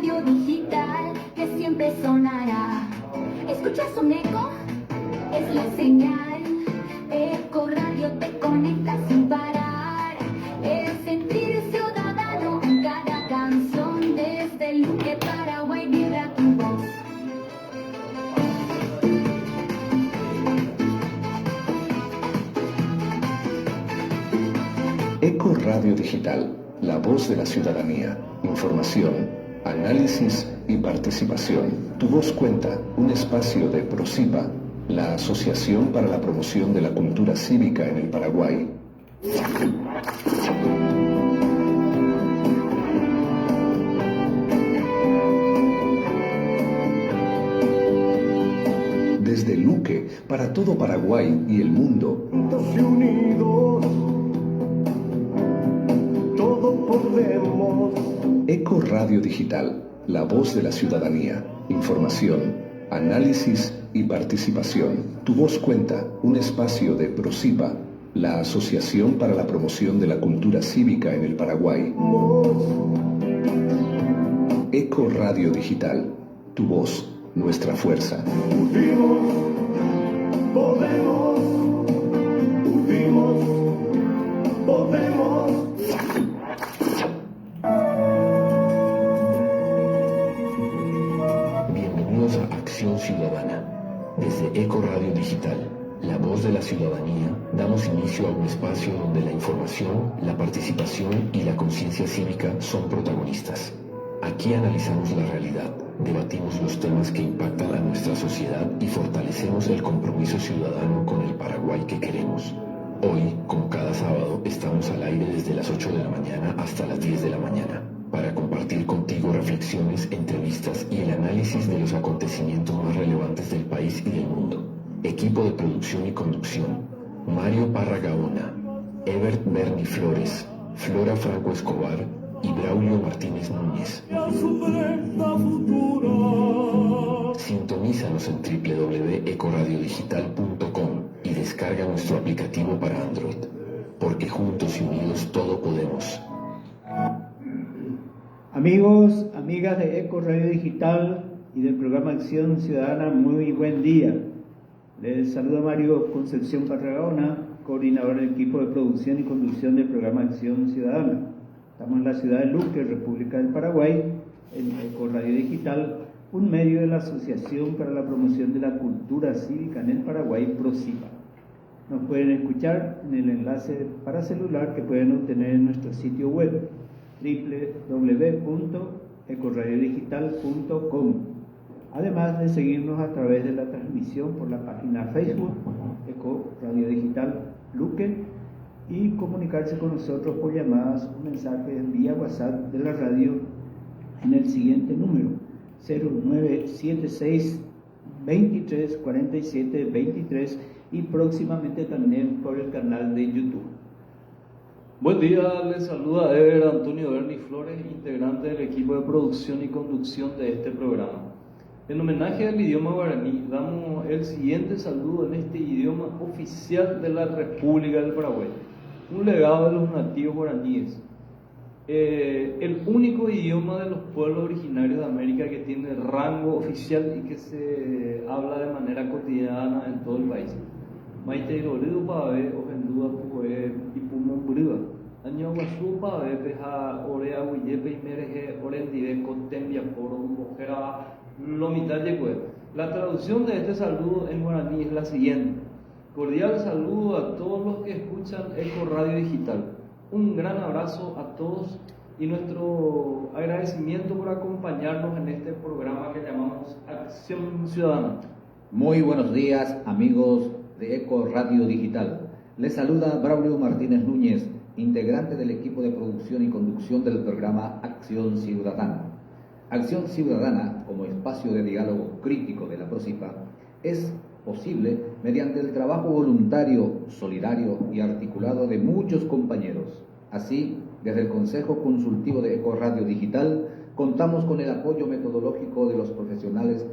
radio digital que siempre sonará. ¿Escuchas un eco? Es la señal. Eco Radio te conecta sin parar. El sentir ciudadano en cada canción. Desde Luque, Paraguay, vibra tu voz. Eco Radio Digital, la voz de la ciudadanía. Información, análisis y participación. Tu voz cuenta, un espacio de PROCIPA, la Asociación para la Promoción de la Cultura Cívica en el Paraguay. Desde Luque, para todo Paraguay y el mundo. Unidos, todo podemos. Eco Radio Digital, la voz de la ciudadanía. Información, análisis y participación. Tu voz cuenta, un espacio de PROCIPA, la Asociación para la Promoción de la Cultura Cívica en el Paraguay. Eco Radio Digital, tu voz, nuestra fuerza. Unimos, podemos. Unimos, podemos. Bienvenidos a Acción Ciudadana. Desde Eco Radio Digital, la voz de la ciudadanía, damos inicio a un espacio donde la información, la participación y la conciencia cívica son protagonistas. Aquí analizamos la realidad, debatimos los temas que impactan a nuestra sociedad y fortalecemos el compromiso ciudadano con el Paraguay que queremos. Hoy, como cada sábado, estamos al aire desde las 8 de la mañana hasta las 10 de la mañana, para compartir contigo reflexiones, entrevistas y el análisis de los acontecimientos más relevantes del país y del mundo. Equipo de producción y conducción: Mario Parra Gaona, Ebert Berni Flores, Flora Franco Escobar y Braulio Martínez Núñez. Sintonízanos en www.ecoradiodigital.com y descarga nuestro aplicativo para Android, porque juntos y unidos todo podemos. Amigos, amigas de Eco Radio Digital y del programa Acción Ciudadana, muy buen día. Les saluda Mario Concepción Parragaona, coordinador del equipo de producción y conducción del programa Acción Ciudadana. Estamos en la ciudad de Luque, República del Paraguay, en Eco Radio Digital, un medio de la Asociación para la Promoción de la Cultura Cívica en el Paraguay, PROCIPA. Nos pueden escuchar en el enlace para celular que pueden obtener en nuestro sitio web www.ecoradiodigital.com, además de seguirnos a través de la transmisión por la página Facebook Eco Radio Digital Luque y comunicarse con nosotros por llamadas o mensajes vía WhatsApp de la radio en el siguiente número: 0976 23 47 23 y próximamente también por el canal de YouTube. Buen día, les saluda Eber Antonio Berni Flores, integrante del equipo de producción y conducción de este programa. En homenaje al idioma guaraní, damos el siguiente saludo en este idioma oficial de la República del Paraguay, un legado de los nativos guaraníes. El único idioma de los pueblos originarios de América que tiene rango oficial y que se habla de manera cotidiana en todo el país. Maite Lorido Pave, Ojenduda Pue y Pumon Briva. Año Guasú Pave, Peja, Orea, Huillepe y Mereje, Orendive, Contembia, Poro, Mojera, Lomita, Yecue. La traducción de este saludo en guaraní es la siguiente: cordial saludo a todos los que escuchan Eco Radio Digital. Un gran abrazo a todos y nuestro agradecimiento por acompañarnos en este programa que llamamos Acción Ciudadana. Muy buenos días, amigos de Eco Radio Digital. Les saluda Braulio Martínez Núñez, integrante del equipo de producción y conducción del programa Acción Ciudadana. Acción Ciudadana, como espacio de diálogo crítico de la PROCIPA, es posible mediante el trabajo voluntario, solidario y articulado de muchos compañeros. Así, desde el Consejo Consultivo de Eco Radio Digital, contamos con el apoyo metodológico de los profesionales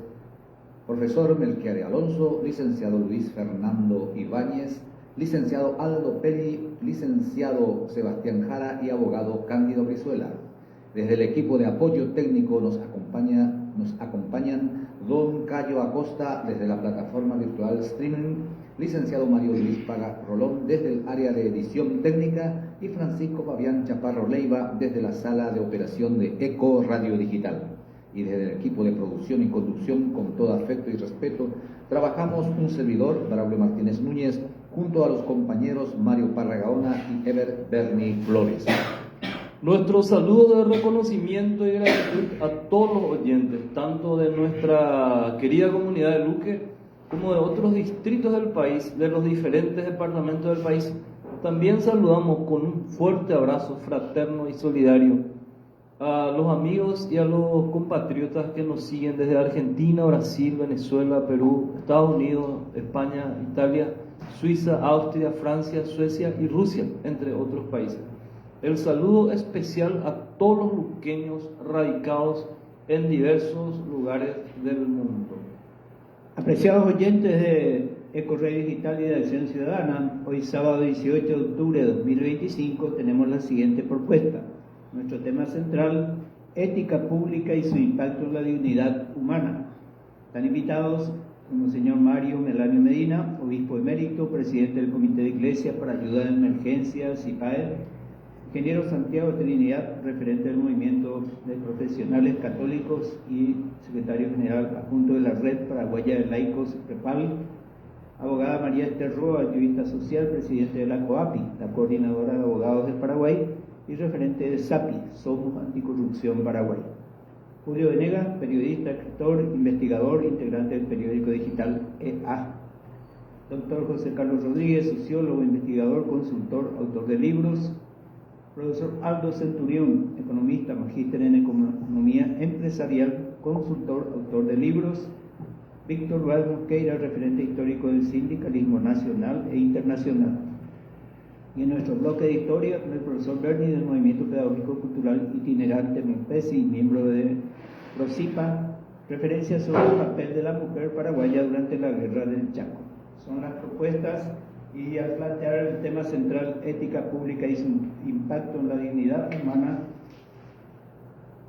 profesor Melquiade Alonso, licenciado Luis Fernando Ibáñez, licenciado Aldo Pelli, licenciado Sebastián Jara y abogado Cándido Brizuela. Desde el equipo de apoyo técnico nos acompañan don Cayo Acosta desde la plataforma virtual streaming, licenciado Mario Luis Paga Rolón desde el área de edición técnica y Francisco Fabián Chaparro Leiva desde la sala de operación de Eco Radio Digital. Y desde el equipo de producción y conducción, con todo afecto y respeto, trabajamos un servidor, Braulio Martínez Núñez, junto a los compañeros Mario Parra Gaona y Ever Berni Flores. Nuestro saludo de reconocimiento y gratitud a todos los oyentes, tanto de nuestra querida comunidad de Luque como de otros distritos del país, de los diferentes departamentos del país. También saludamos con un fuerte abrazo fraterno y solidario a los amigos y a los compatriotas que nos siguen desde Argentina, Brasil, Venezuela, Perú, Estados Unidos, España, Italia, Suiza, Austria, Francia, Suecia y Rusia, entre otros países. El saludo especial a todos los luqueños radicados en diversos lugares del mundo. Apreciados oyentes de Eco Radio Digital y de Acción Ciudadana, hoy sábado 18 de octubre de 2025 tenemos la siguiente propuesta. Nuestro tema central, ética pública y su impacto en la dignidad humana. Están invitados Monseñor Mario Melanio Medina, obispo emérito, presidente del Comité de Iglesia para Ayuda en Emergencias, CIPAE, ingeniero Santiago Trinidad, referente del Movimiento de Profesionales Católicos y secretario general adjunto de la Red Paraguaya de Laicos, REPAL, abogada María Esther Roa, activista social, presidente de la COAPI, la Coordinadora de Abogados del Paraguay, y referente de SAPI, Somos Anticorrupción Paraguay. Julio Venegas, periodista, escritor, investigador, integrante del periódico digital EA. Doctor José Carlos Rodríguez, sociólogo, investigador, consultor, autor de libros. Profesor Aldo Centurión, economista, magíster en economía empresarial, consultor, autor de libros. Víctor Vaz Mosqueira, referente histórico del sindicalismo nacional e internacional. Y en nuestro bloque de historia, el profesor Berni del Movimiento Pedagógico Cultural Itinerante MIPESI, miembro de PROCIPA, referencia sobre el papel de la mujer paraguaya durante la Guerra del Chaco. Son las propuestas, y al plantear el tema central, ética pública y su impacto en la dignidad humana,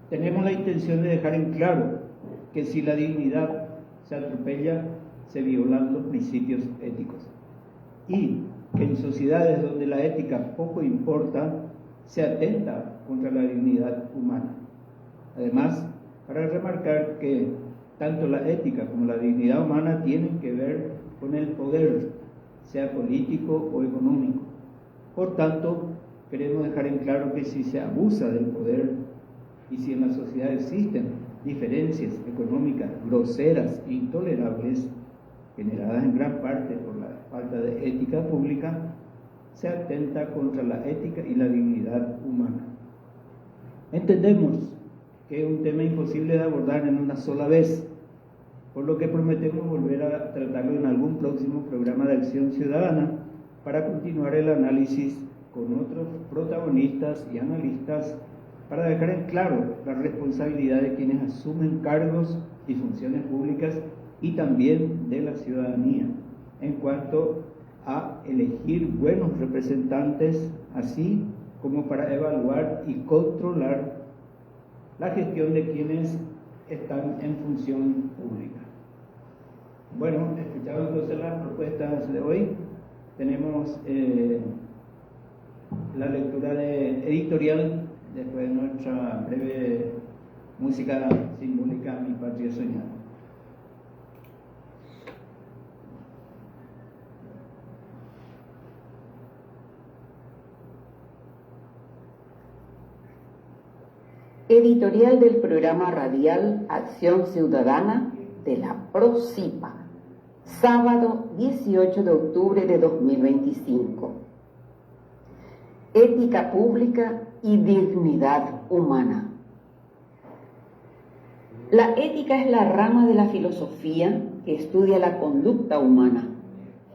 tenemos la intención de dejar en claro que si la dignidad se atropella, se violan los principios éticos. Y que en sociedades donde la ética poco importa, se atenta contra la dignidad humana. Además, para remarcar que tanto la ética como la dignidad humana tienen que ver con el poder, sea político o económico. Por tanto, queremos dejar en claro que si se abusa del poder y si en la sociedad existen diferencias económicas groseras e intolerables, generadas en gran parte por la falta de ética pública, se atenta contra la ética y la dignidad humana. Entendemos que es un tema imposible de abordar en una sola vez, por lo que prometemos volver a tratarlo en algún próximo programa de Acción Ciudadana para continuar el análisis con otros protagonistas y analistas para dejar en claro la responsabilidad de quienes asumen cargos y funciones públicas y también de la ciudadanía en cuanto a elegir buenos representantes, así como para evaluar y controlar la gestión de quienes están en función pública. Bueno, escuchado entonces las propuestas de hoy, tenemos la lectura editorial después de nuestra breve música simbólica Mi Patria Soñada. Editorial del programa radial Acción Ciudadana de la PROCIPA, sábado 18 de octubre de 2025. Ética pública y dignidad humana. La ética es la rama de la filosofía que estudia la conducta humana,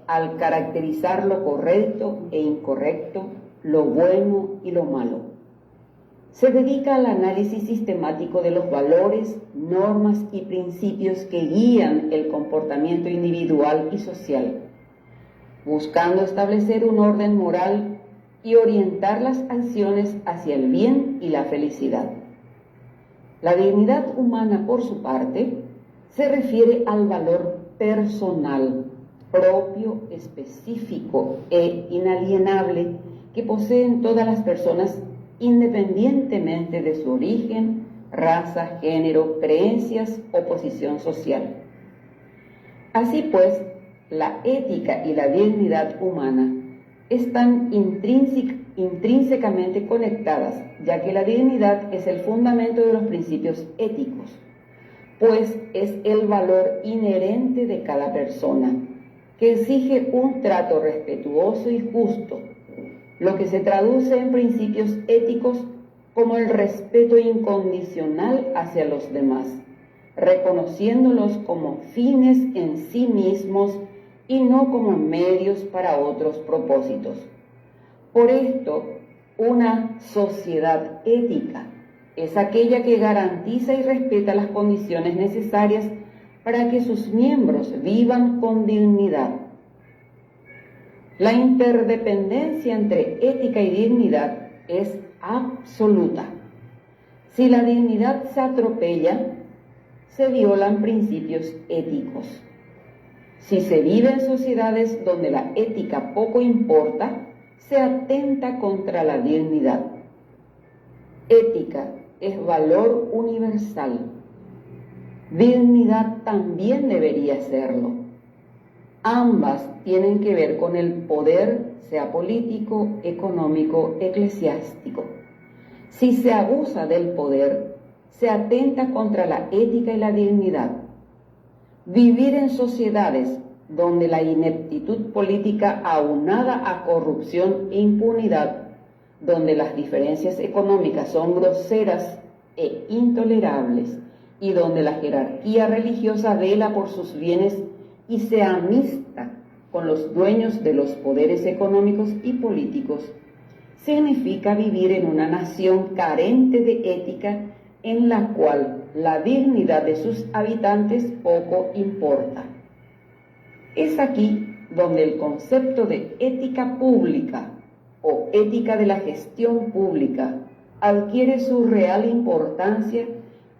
al caracterizar lo correcto e incorrecto, lo bueno y lo malo. Se dedica al análisis sistemático de los valores, normas y principios que guían el comportamiento individual y social, buscando establecer un orden moral y orientar las acciones hacia el bien y la felicidad. La dignidad humana, por su parte, se refiere al valor personal, propio, específico e inalienable que poseen todas las personas independientemente de su origen, raza, género, creencias o posición social. Así pues, la ética y la dignidad humana están intrínsecamente conectadas, ya que la dignidad es el fundamento de los principios éticos, pues es el valor inherente de cada persona, que exige un trato respetuoso y justo, lo que se traduce en principios éticos como el respeto incondicional hacia los demás, reconociéndolos como fines en sí mismos y no como medios para otros propósitos. Por esto, una sociedad ética es aquella que garantiza y respeta las condiciones necesarias para que sus miembros vivan con dignidad. La interdependencia entre ética y dignidad es absoluta. Si la dignidad se atropella, se violan principios éticos. Si se vive en sociedades donde la ética poco importa, se atenta contra la dignidad. Ética es valor universal. Dignidad también debería serlo. Ambas tienen que ver con el poder, sea político, económico, eclesiástico. Si se abusa del poder, se atenta contra la ética y la dignidad. Vivir en sociedades donde la ineptitud política aunada a corrupción e impunidad, donde las diferencias económicas son groseras e intolerables y donde la jerarquía religiosa vela por sus bienes y se amista con los dueños de los poderes económicos y políticos, significa vivir en una nación carente de ética en la cual la dignidad de sus habitantes poco importa. Es aquí donde el concepto de ética pública o ética de la gestión pública adquiere su real importancia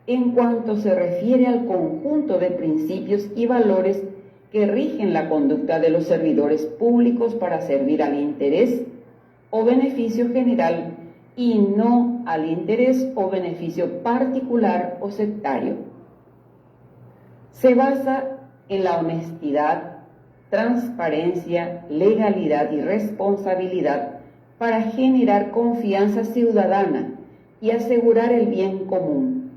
en cuanto se refiere al conjunto de principios y valores que rigen la conducta de los servidores públicos para servir al interés o beneficio general y no al interés o beneficio particular o sectario. Se basa en la honestidad, transparencia, legalidad y responsabilidad para generar confianza ciudadana y asegurar el bien común.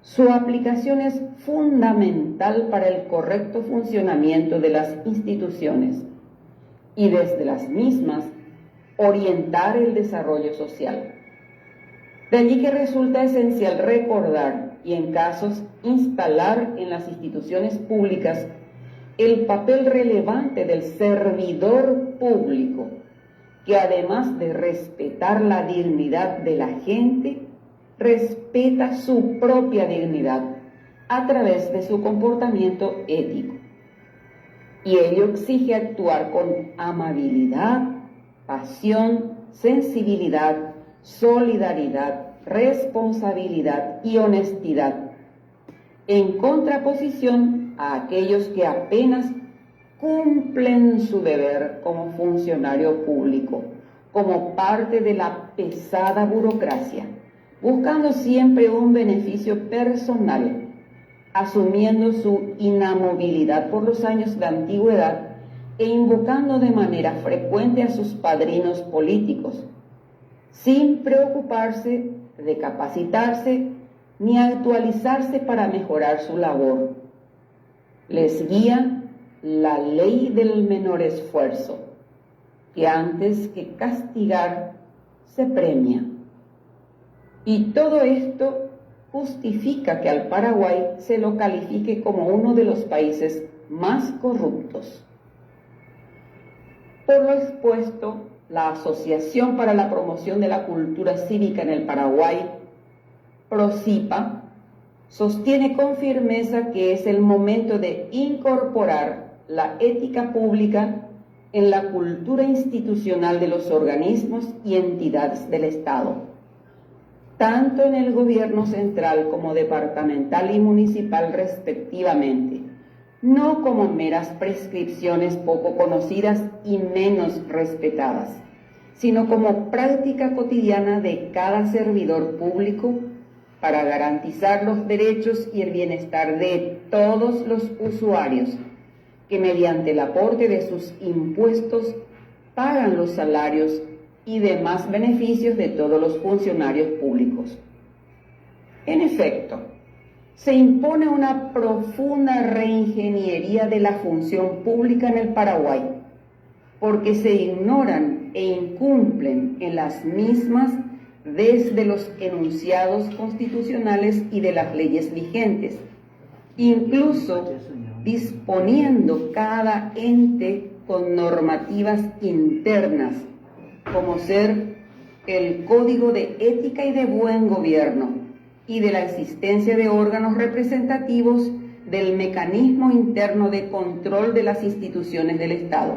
Su aplicación es fundamental para el correcto funcionamiento de las instituciones y desde las mismas orientar el desarrollo social. De allí que resulta esencial recordar y en casos instalar en las instituciones públicas el papel relevante del servidor público, que además de respetar la dignidad de la gente, respeta su propia dignidad a través de su comportamiento ético. Y ello exige actuar con amabilidad, pasión, sensibilidad, solidaridad, responsabilidad y honestidad, en contraposición a aquellos que apenas cumplen su deber como funcionario público, como parte de la pesada burocracia, buscando siempre un beneficio personal, asumiendo su inamovilidad por los años de antigüedad e invocando de manera frecuente a sus padrinos políticos, sin preocuparse de capacitarse ni actualizarse para mejorar su labor. Les guía la ley del menor esfuerzo, que antes que castigar se premia. Y todo esto justifica que al Paraguay se lo califique como uno de los países más corruptos. Por lo expuesto, la Asociación para la Promoción de la Cultura Cívica en el Paraguay, PROCIPA, sostiene con firmeza que es el momento de incorporar la ética pública en la cultura institucional de los organismos y entidades del Estado. tanto en el gobierno central como departamental y municipal respectivamente, no como meras prescripciones poco conocidas y menos respetadas, sino como práctica cotidiana de cada servidor público para garantizar los derechos y el bienestar de todos los usuarios que mediante el aporte de sus impuestos pagan los salarios y demás beneficios de todos los funcionarios públicos. En efecto, se impone una profunda reingeniería de la función pública en el Paraguay, porque se ignoran e incumplen en las mismas desde los enunciados constitucionales y de las leyes vigentes, incluso disponiendo cada ente con normativas internas, como ser el Código de Ética y de Buen Gobierno, y de la existencia de órganos representativos del mecanismo interno de control de las instituciones del Estado.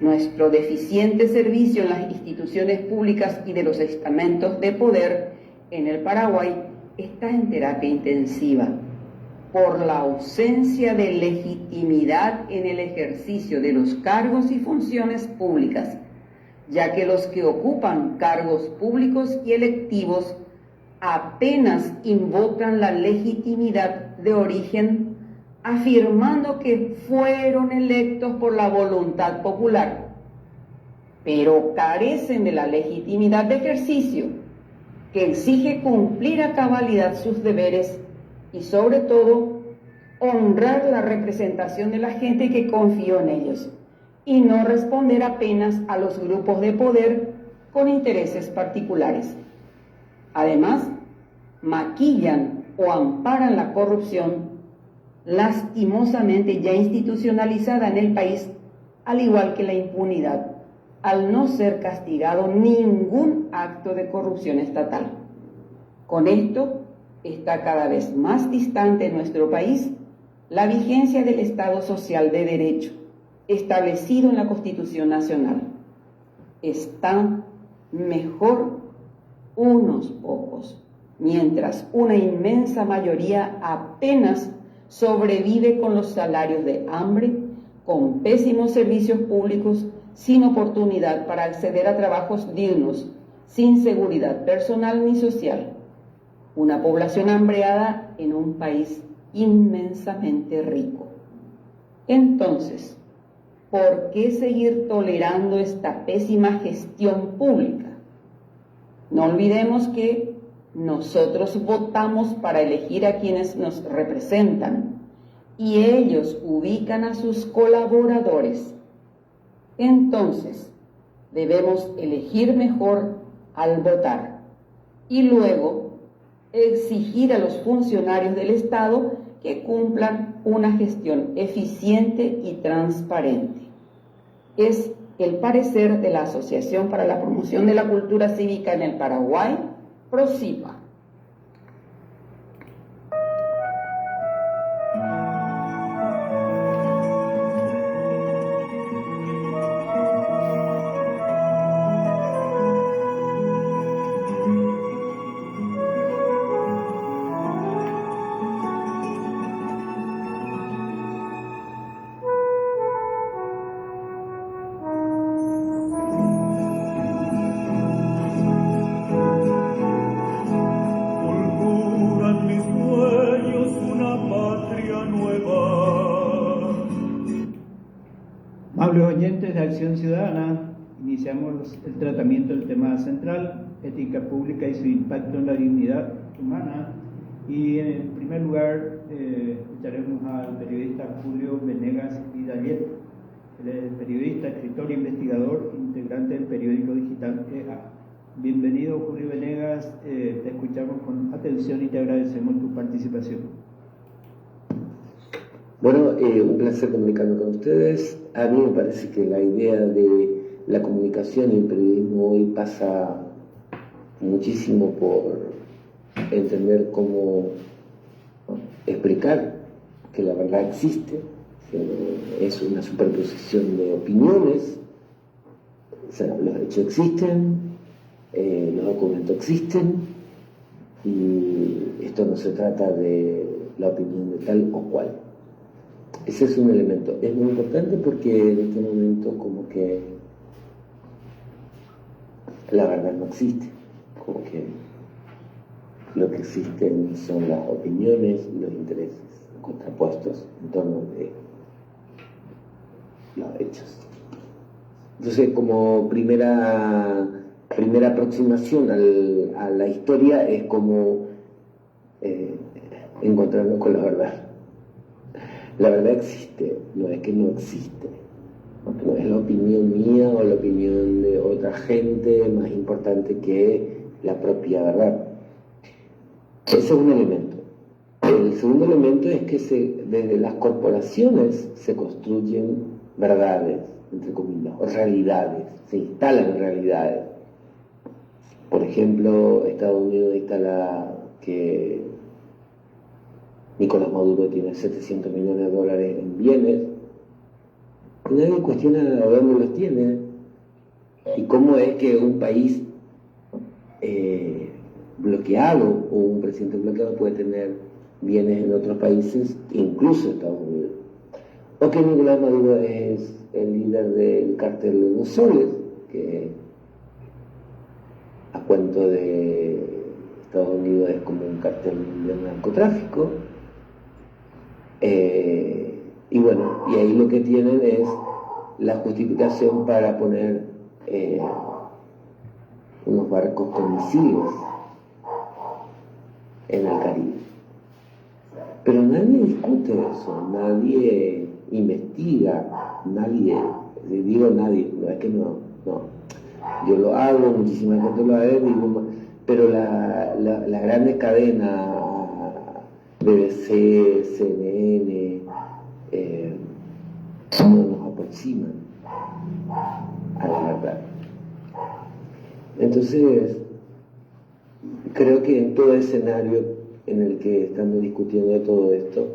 Nuestro deficiente servicio en las instituciones públicas y de los estamentos de poder en el Paraguay está en terapia intensiva por la ausencia de legitimidad en el ejercicio de los cargos y funciones públicas, ya que los que ocupan cargos públicos y electivos apenas invocan la legitimidad de origen, afirmando que fueron electos por la voluntad popular, pero carecen de la legitimidad de ejercicio, que exige cumplir a cabalidad sus deberes y, sobre todo, honrar la representación de la gente que confió en ellos y no responder apenas a los grupos de poder con intereses particulares. Además, maquillan o amparan la corrupción, lastimosamente ya institucionalizada en el país, al igual que la impunidad, al no ser castigado ningún acto de corrupción estatal. Con esto, está cada vez más distante en nuestro país la vigencia del Estado Social de Derecho, establecido en la Constitución Nacional. Están mejor unos pocos, mientras una inmensa mayoría apenas sobrevive con los salarios de hambre, con pésimos servicios públicos, sin oportunidad para acceder a trabajos dignos, sin seguridad personal ni social. Una población hambreada en un país inmensamente rico. Entonces, ¿por qué seguir tolerando esta pésima gestión pública? No olvidemos que nosotros votamos para elegir a quienes nos representan y ellos ubican a sus colaboradores. Entonces, debemos elegir mejor al votar y luego exigir a los funcionarios del Estado que cumplan una gestión eficiente y transparente. Es el parecer de la Asociación para la Promoción de la Cultura Cívica en el Paraguay, PROCIPA. Oyentes de Acción Ciudadana, iniciamos el tratamiento del tema central, ética pública y su impacto en la dignidad humana. Y en primer lugar, escucharemos al periodista Julio Venegas Vidaliet. Él es periodista, escritor e investigador, integrante del periódico digital EA. Bienvenido, Julio Venegas, te escuchamos con atención y te agradecemos tu participación. Bueno, un placer comunicarme con ustedes. A mí me parece que la idea de la comunicación y el periodismo hoy pasa muchísimo por entender cómo explicar que la verdad existe, que es una superposición de opiniones, o sea, los hechos existen, Los documentos existen y esto no se trata de la opinión de tal o cual. Ese es un elemento. Es muy importante porque en este momento como que la verdad no existe, como que lo que existen son las opiniones y los intereses contrapuestos en torno de los hechos. Entonces, como primera aproximación a la historia es como encontrarnos con la verdad. La verdad existe, no es que no existe. No es la opinión mía o la opinión de otra gente más importante que la propia verdad. Ese es un elemento. El segundo elemento es que desde las corporaciones se construyen verdades, entre comillas, o realidades, se instalan realidades. Por ejemplo, Estados Unidos instala que Nicolás Maduro tiene 700 millones de dólares en bienes. Nadie cuestiona a dónde los tiene y cómo es que un país bloqueado o un presidente bloqueado puede tener bienes en otros países, incluso Estados Unidos. O que Nicolás Maduro es el líder del cártel de los soles, que a cuento de Estados Unidos es como un cártel de narcotráfico. Y bueno, y ahí lo que tienen es la justificación para poner unos barcos con misiles en el Caribe. Pero nadie discute eso, nadie investiga, nadie, digo nadie, no es que no. Yo lo hago, muchísima gente lo hace, digo, pero las grandes cadenas, BBC, CNN, no nos aproximan a la verdad. Entonces, creo que en todo escenario en el que estamos discutiendo de todo esto,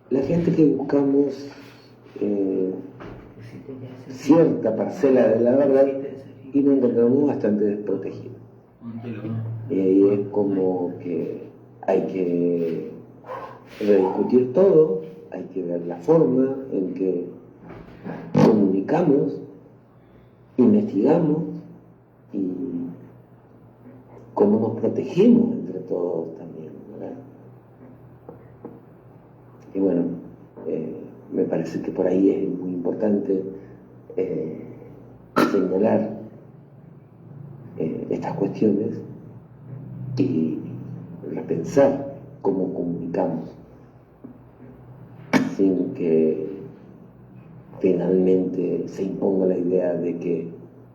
la gente que buscamos cierta parcela de la verdad y nos encontramos bastante desprotegidos. Y ahí es como que hay que rediscutir todo, hay que ver la forma en que comunicamos, investigamos y cómo nos protegemos entre todos también, ¿verdad? Y bueno, me parece que por ahí es muy importante señalar estas cuestiones y repensar cómo comunicamos sin que finalmente se imponga la idea de que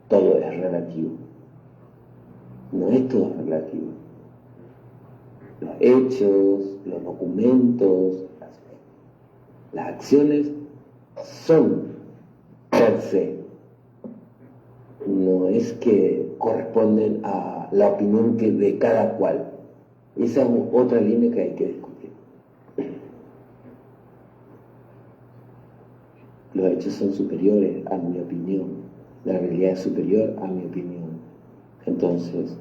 todo es relativo. No es todo relativo. Los hechos, los documentos, las acciones son per se. No es que corresponden a la opinión de cada cual. Esa es otra línea que hay que discutir. Los hechos son superiores a mi opinión. La realidad es superior a mi opinión. Entonces,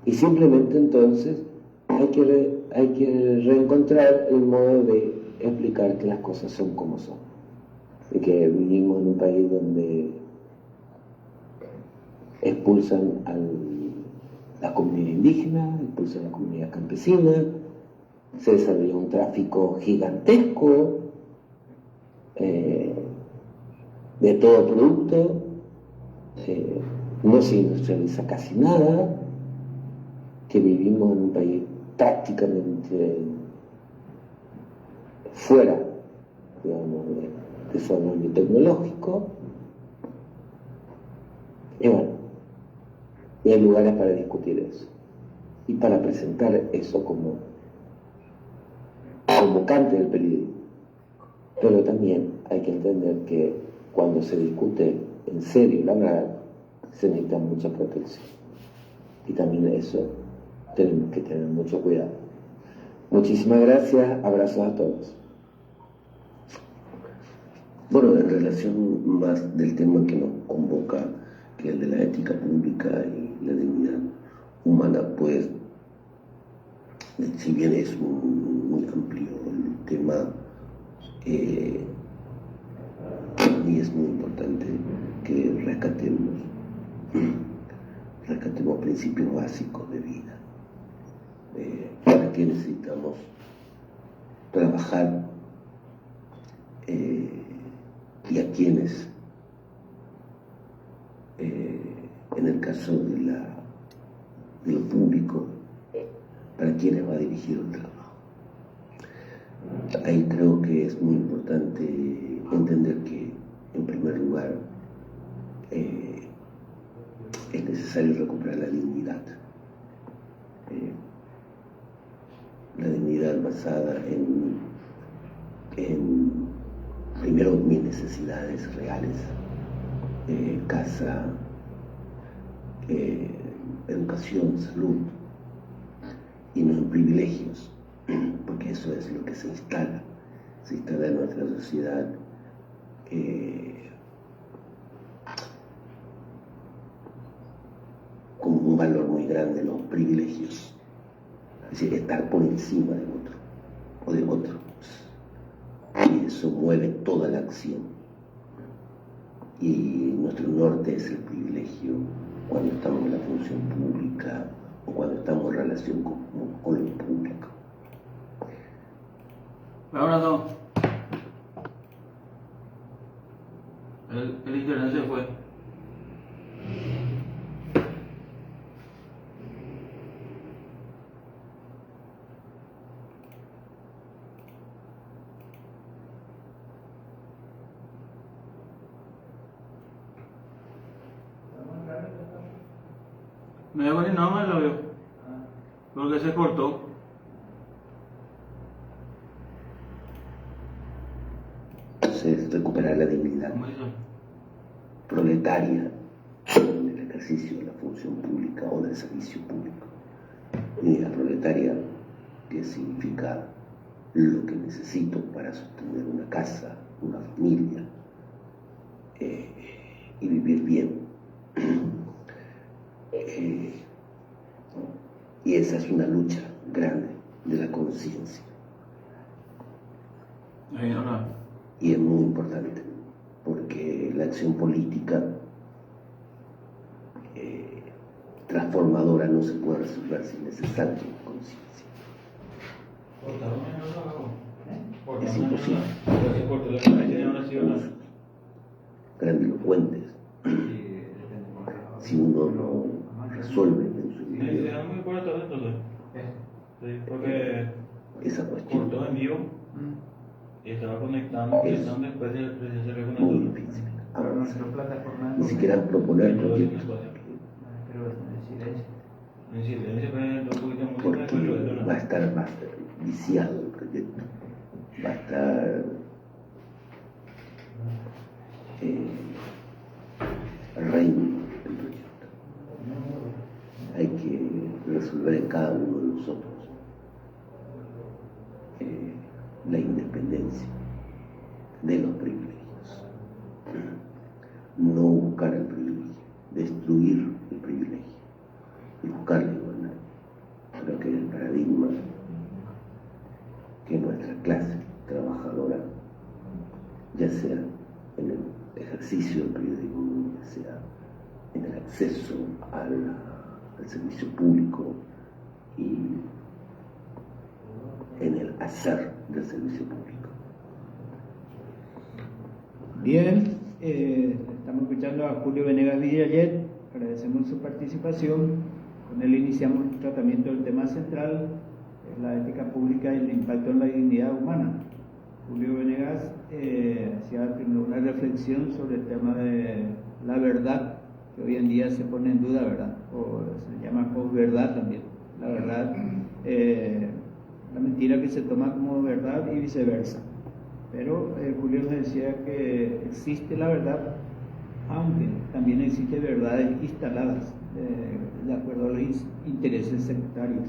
y simplemente entonces hay que reencontrar el modo de explicar que las cosas son como son. Y que vivimos en un país donde expulsan a la comunidad indígena, expulsan a la comunidad campesina, se desarrolla un tráfico gigantesco de todo producto, no se industrializa casi nada, que vivimos en un país prácticamente fuera, digamos, de desarrollo tecnológico. Y bueno, y hay lugares para discutir eso y para presentar eso como convocante del periodismo. Pero también hay que entender que cuando se discute en serio la verdad, se necesita mucha protección. Y también eso tenemos que tener mucho cuidado. Muchísimas gracias, abrazos a todos. Bueno, en relación más del tema que nos convoca, que es el de la ética pública y la dignidad humana, pues, si bien es muy amplio el tema, para mí es muy importante que rescatemos principios básicos de vida. ¿Para qué necesitamos trabajar? Y a quiénes, en el caso de lo público, para quiénes va dirigido el trabajo. Ahí creo que es muy importante entender que, en primer lugar, es necesario recuperar la dignidad. La dignidad basada en primero mis necesidades reales, casa, educación, salud, y no en privilegios, porque eso es lo que se instala en nuestra sociedad, como un valor muy grande los privilegios, es decir, estar por encima del otro o de otro, y eso mueve toda la acción, y nuestro norte es el privilegio cuando estamos en la función pública o cuando estamos en relación con lo público. Ahora no. El internet se fue. Me dejó ni nada más lo vio. Porque se cortó. Entonces, recuperar la dignidad proletaria en el ejercicio de la función pública o del servicio público. Dignidad proletaria, que significa lo que necesito para sostener una casa, una familia, y vivir bien. Y esa es una lucha grande de la conciencia. Y es muy importante, porque la acción política transformadora no se puede resolver sin ese salto de conciencia. Es imposible. Grandilocuentes. Si uno no resuelve en su vida esa cuestión, cortó en vivo y estaba conectando después se muy difícil avanzar. Ni siquiera proponer proyectos, porque va a estar más viciado el proyecto, va a estar reino el proyecto. Hay que resolver en cada uno de nosotros la independencia de los privilegios, no buscar el privilegio, destruir el privilegio y buscar la igualdad. Creo que es el paradigma que nuestra clase trabajadora, ya sea en el ejercicio del periodismo, ya sea en el acceso al servicio público y en el hacer del servicio público. Bien, estamos escuchando a Julio Venegas Villallet, agradecemos su participación. Con él iniciamos el tratamiento del tema central, que es la ética pública y el impacto en la dignidad humana. Julio Venegas hacía una reflexión sobre el tema de la verdad, que hoy en día se pone en duda, ¿verdad? O se llama posverdad también. La verdad, la mentira que se toma como verdad y viceversa. Pero Julio nos decía que existe la verdad, aunque también existen verdades instaladas de acuerdo a los intereses sectarios,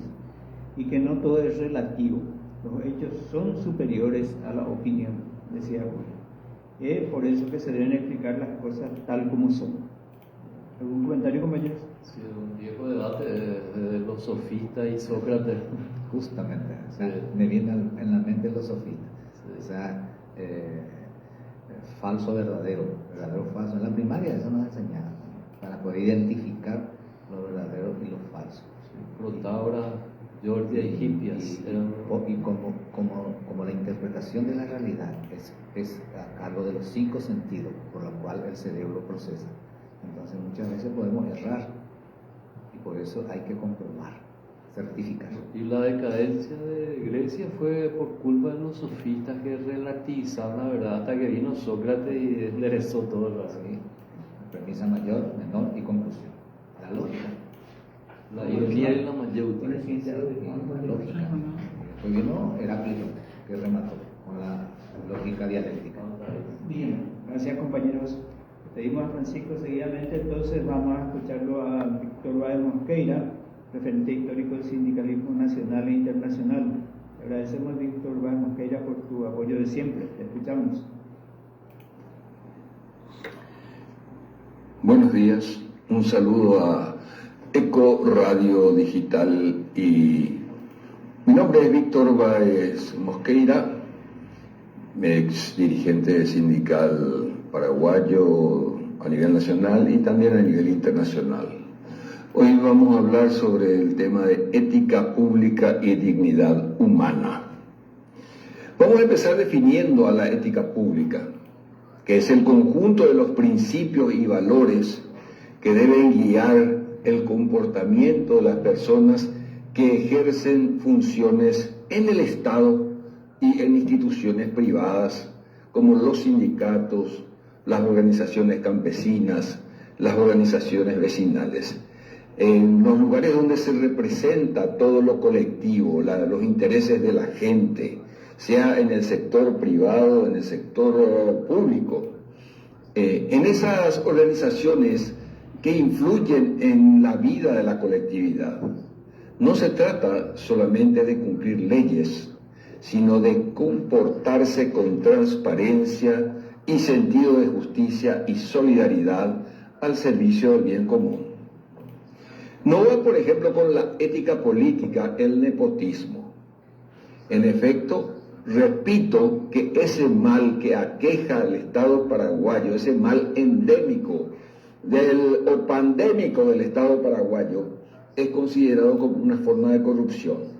y que no todo es relativo. Los hechos son superiores a la opinión, decía Julio. Por eso que se deben explicar las cosas tal como son. ¿Algún comentario, compañeros? Sí, un viejo debate de los sofistas y Sócrates. Justamente, o sea, me viene en la mente los sofistas. O sea, falso, verdadero, verdadero, falso. En la primaria eso nos enseñaba, ¿no? Para poder identificar lo verdadero y lo falso. Protágoras, Giorgia y Hippias. Y como la interpretación de la realidad es a cargo de los 5 sentidos, por lo cual el cerebro procesa. Entonces muchas veces podemos errar y por eso hay que comprobar, certificar. Y la decadencia de Grecia fue por culpa de los sofistas que relativizaron la verdad hasta que vino Sócrates y enderezó todo el resto. ¿Sí? Premisa mayor, menor y conclusión. La lógica. La ironía y la mayéutica. La lógica. Después vino Heráclito, que remató con la lógica dialéctica. Bien, gracias compañeros. Pedimos a Francisco seguidamente, entonces vamos a escucharlo a Víctor Báez Mosqueira, referente histórico del sindicalismo nacional e internacional. Agradecemos, Víctor Báez Mosqueira, por tu apoyo de siempre. Te escuchamos. Buenos días, un saludo a Eco Radio Digital y mi nombre es Víctor Báez Mosqueira, ex dirigente sindical paraguayo a nivel nacional y también a nivel internacional. Hoy vamos a hablar sobre el tema de ética pública y dignidad humana. Vamos a empezar definiendo a la ética pública, que es el conjunto de los principios y valores que deben guiar el comportamiento de las personas que ejercen funciones en el Estado y en instituciones privadas como los sindicatos, las organizaciones campesinas, las organizaciones vecinales. En los lugares donde se representa todo lo colectivo, los intereses de la gente, sea en el sector privado, en el sector público, en esas organizaciones que influyen en la vida de la colectividad. No se trata solamente de cumplir leyes, sino de comportarse con transparencia y sentido de justicia y solidaridad al servicio del bien común. No va, por ejemplo, con la ética política el nepotismo. En efecto, repito que ese mal que aqueja al Estado paraguayo, ese mal endémico o pandémico del Estado paraguayo, es considerado como una forma de corrupción.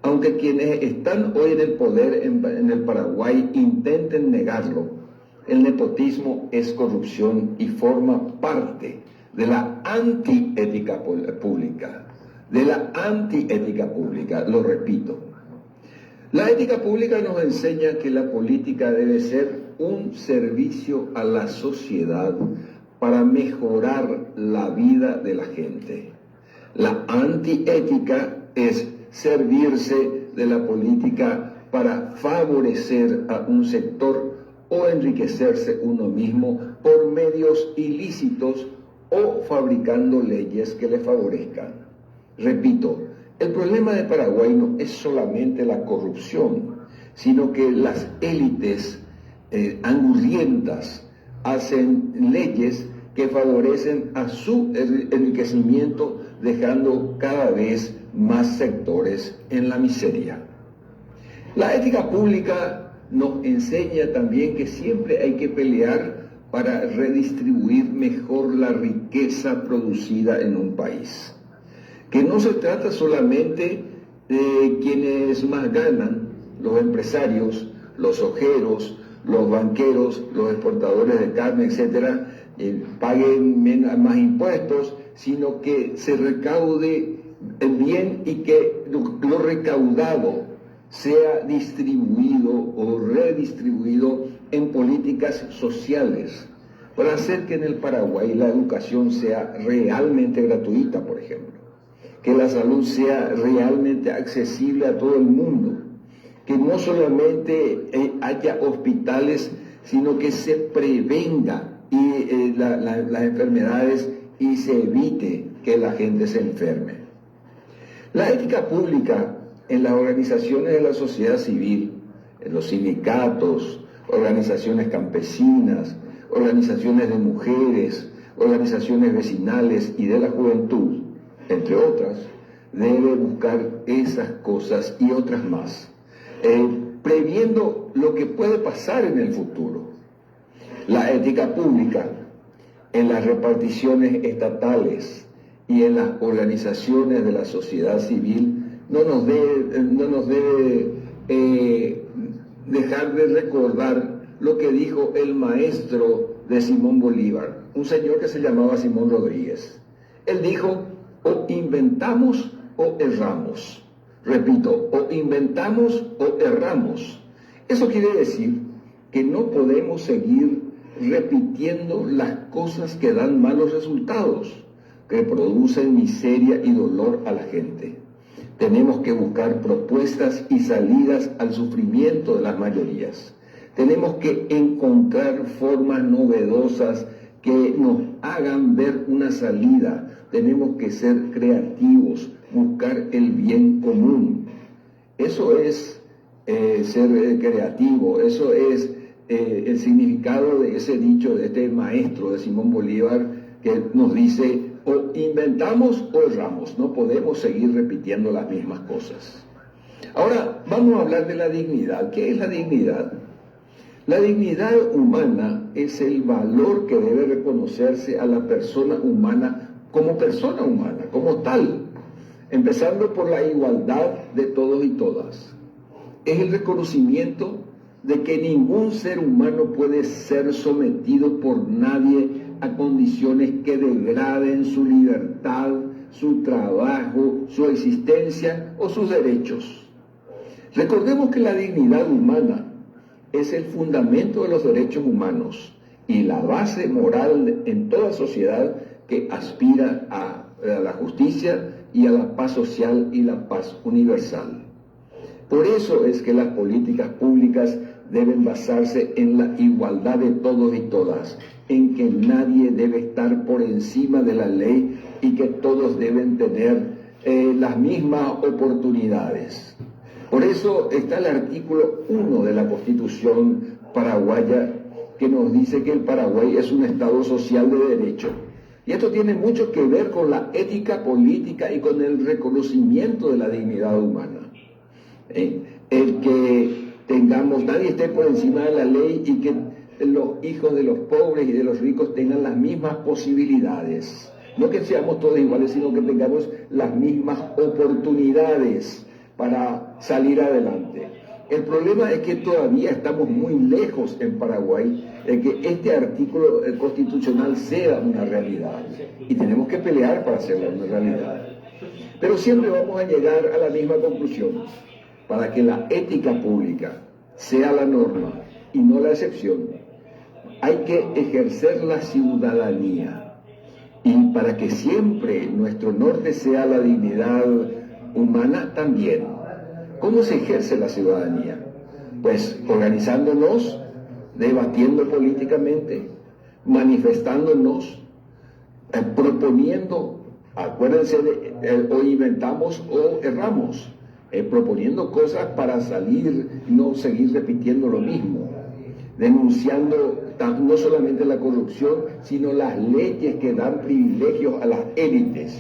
Aunque quienes están hoy en el poder en el Paraguay intenten negarlo, el nepotismo es corrupción y forma parte de la antiética pública. De la antiética pública, lo repito. La ética pública nos enseña que la política debe ser un servicio a la sociedad para mejorar la vida de la gente. La antiética es servirse de la política para favorecer a un sector o enriquecerse uno mismo por medios ilícitos o fabricando leyes que le favorezcan. Repito, el problema de Paraguay no es solamente la corrupción, sino que las élites angurrientas hacen leyes que favorecen a su enriquecimiento, dejando cada vez más sectores en la miseria. La ética pública nos enseña también que siempre hay que pelear para redistribuir mejor la riqueza producida en un país. Que no se trata solamente de quienes más ganan, los empresarios, los ojeros, los banqueros, los exportadores de carne, etcétera, paguen más impuestos, sino que se recaude bien y que lo recaudado sea distribuido o redistribuido en políticas sociales para hacer que en el Paraguay la educación sea realmente gratuita, por ejemplo, que la salud sea realmente accesible a todo el mundo, que no solamente haya hospitales, sino que se prevenga las enfermedades y se evite que la gente se enferme. La ética pública en las organizaciones de la sociedad civil, en los sindicatos, organizaciones campesinas, organizaciones de mujeres, organizaciones vecinales y de la juventud, entre otras, debe buscar esas cosas y otras más, previendo lo que puede pasar en el futuro. La ética pública en las reparticiones estatales y en las organizaciones de la sociedad civil no nos debe dejar de recordar lo que dijo el maestro de Simón Bolívar, un señor que se llamaba Simón Rodríguez. Él dijo: o inventamos o erramos. Repito, o inventamos o erramos. Eso quiere decir que no podemos seguir repitiendo las cosas que dan malos resultados, que producen miseria y dolor a la gente. Tenemos que buscar propuestas y salidas al sufrimiento de las mayorías. Tenemos que encontrar formas novedosas que nos hagan ver una salida. Tenemos que ser creativos, buscar el bien común. Eso es ser creativo, eso es el significado de ese dicho de este maestro de Simón Bolívar, que nos dice: o inventamos o erramos, no podemos seguir repitiendo las mismas cosas. Ahora vamos a hablar de la dignidad. ¿Qué es la dignidad? La dignidad humana es el valor que debe reconocerse a la persona humana, como tal, empezando por la igualdad de todos y todas. Es el reconocimiento de que ningún ser humano puede ser sometido por nadie a condiciones que degraden su libertad, su trabajo, su existencia o sus derechos. Recordemos que la dignidad humana es el fundamento de los derechos humanos y la base moral en toda sociedad que aspira a la justicia y a la paz social y la paz universal. Por eso es que las políticas públicas deben basarse en la igualdad de todos y todas, en que nadie debe estar por encima de la ley y que todos deben tener las mismas oportunidades. Por eso está el artículo 1 de la Constitución paraguaya, que nos dice que el Paraguay es un Estado social de derecho. Y esto tiene mucho que ver con la ética política y con el reconocimiento de la dignidad humana. El que nadie esté por encima de la ley y que los hijos de los pobres y de los ricos tengan las mismas posibilidades. No que seamos todos iguales, sino que tengamos las mismas oportunidades para salir adelante. El problema es que todavía estamos muy lejos en Paraguay de que este artículo constitucional sea una realidad. Y tenemos que pelear para hacerlo una realidad. Pero siempre vamos a llegar a la misma conclusión. Para que la ética pública sea la norma y no la excepción, hay que ejercer la ciudadanía. Y para que siempre nuestro norte sea la dignidad humana también. ¿Cómo se ejerce la ciudadanía? Pues organizándonos, debatiendo políticamente, manifestándonos, proponiendo, acuérdense o inventamos o erramos. Proponiendo cosas para salir, no seguir repitiendo lo mismo, denunciando no solamente la corrupción, sino las leyes que dan privilegios a las élites,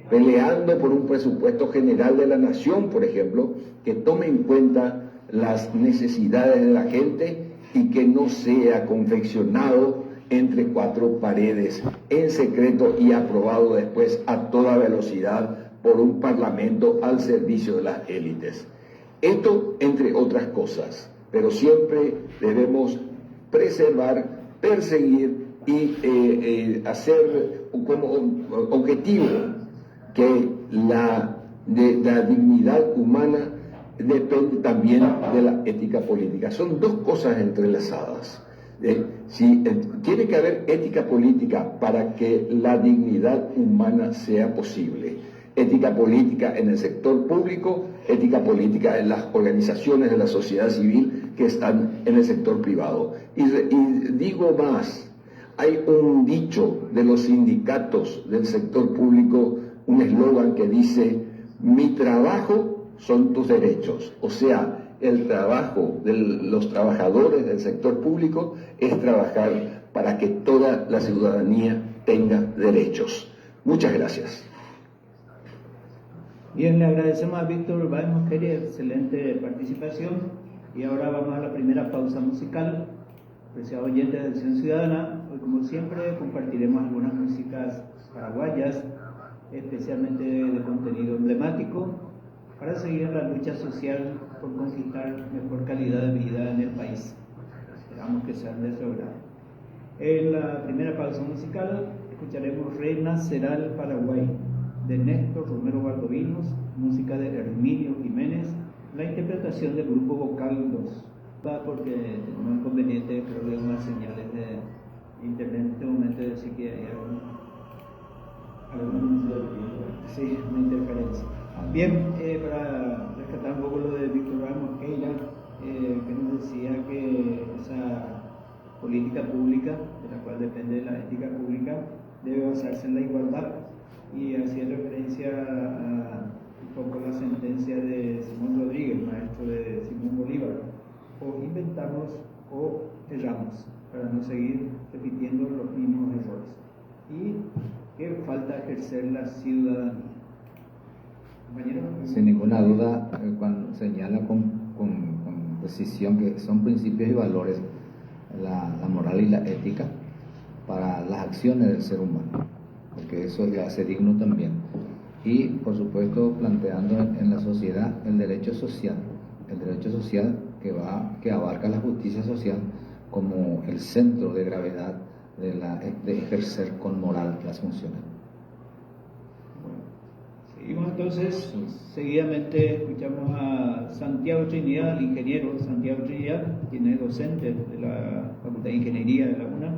peleando por un presupuesto general de la nación, por ejemplo, que tome en cuenta las necesidades de la gente y que no sea confeccionado entre cuatro paredes, en secreto y aprobado después a toda velocidad por un parlamento al servicio de las élites. Esto, entre otras cosas, pero siempre debemos preservar, perseguir y hacer como objetivo que la dignidad humana depende también de la ética política. Son dos cosas entrelazadas. Tiene que haber ética política para que la dignidad humana sea posible. Ética política en el sector público, ética política en las organizaciones de la sociedad civil que están en el sector privado. Y digo más, hay un dicho de los sindicatos del sector público, un eslogan que dice: mi trabajo son tus derechos. O sea, el trabajo de los trabajadores del sector público es trabajar para que toda la ciudadanía tenga derechos. Muchas gracias. Bien, le agradecemos a Víctor Báez Mosquera, excelente participación. Y ahora vamos a la primera pausa musical. Apreciados oyentes de Acción Ciudadana, hoy como siempre compartiremos algunas músicas paraguayas, especialmente de contenido emblemático, para seguir en la lucha social por conquistar mejor calidad de vida en el país. Esperamos que sean de su agrado. En la primera pausa musical escucharemos Reina Será el Paraguay, de Néstor Romero Valdovinos, música de Herminio Jiménez, la interpretación del grupo Vocal 2. Porque tenemos inconveniente, creo que unas señales de internet en este momento, así que hay una interferencia. Bien, para rescatar un poco lo de Víctor Báez Mosquera, que nos decía que esa política pública, de la cual depende la ética pública, debe basarse en la igualdad, y hacía referencia a un poco la sentencia de Simón Rodríguez, maestro de Simón Bolívar: o inventamos o erramos, para no seguir repitiendo los mismos errores. Y que falta ejercer la ciudadanía. Compañero. Sin ninguna duda, cuando señala con precisión que son principios y valores la moral y la ética para las acciones del ser humano, porque eso le hace digno también. Y por supuesto planteando en la sociedad el derecho social que abarca la justicia social como el centro de gravedad de ejercer con moral las funciones. Seguimos entonces, seguidamente escuchamos a Santiago Trinidad, el ingeniero Santiago Trinidad, quien es docente de la Facultad de Ingeniería de la UNA,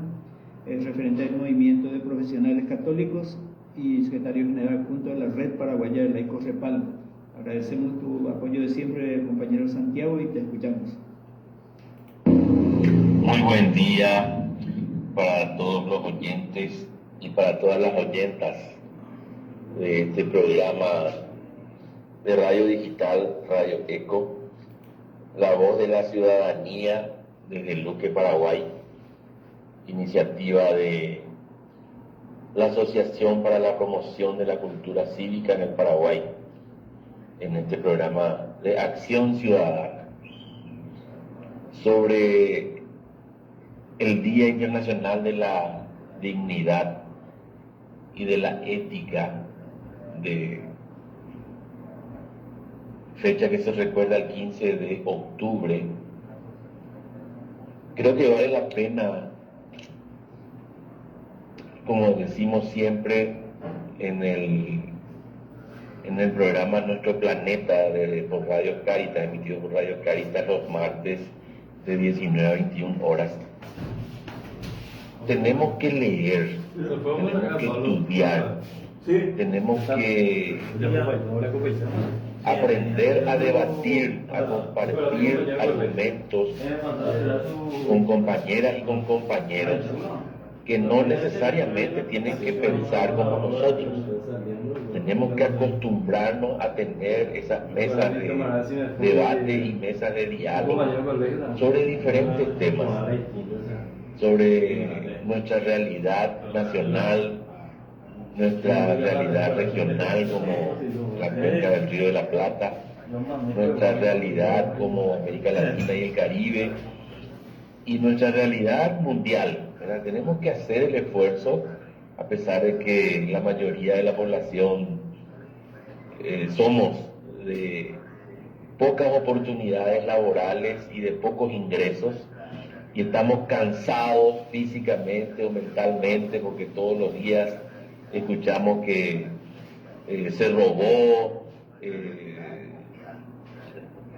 es referente del movimiento de profesionales católicos y secretario general junto a la Red Paraguaya de Laicos Repal. Agradecemos tu apoyo de siempre, compañero Santiago, y te escuchamos. Muy buen día para todos los oyentes y para todas las oyentas de este programa de radio digital, Radio Eco, la voz de la ciudadanía desde Luque, Paraguay, iniciativa de la Asociación para la Promoción de la Cultura Cívica en el Paraguay, en este programa de Acción Ciudadana, sobre el Día Internacional de la Dignidad y de la Ética, de fecha que se recuerda el 15 de octubre. Creo que vale la pena, como decimos siempre en el programa Nuestro Planeta por Radio Caritas, emitido por Radio Caritas los martes de 19 a 21 horas. Tenemos que leer, tenemos que estudiar, tenemos que aprender a debatir, a compartir argumentos con compañeras y con compañeros que no necesariamente tienen que pensar como nosotros. Tenemos que acostumbrarnos a tener esas mesas de debate y mesas de diálogo sobre diferentes temas, sobre nuestra realidad nacional, nuestra realidad regional como la cuenca del Río de la Plata, nuestra realidad como América Latina y el Caribe, y nuestra realidad mundial, ¿verdad? Tenemos que hacer el esfuerzo, a pesar de que la mayoría de la población somos de pocas oportunidades laborales y de pocos ingresos, y estamos cansados físicamente o mentalmente porque todos los días escuchamos que se robó,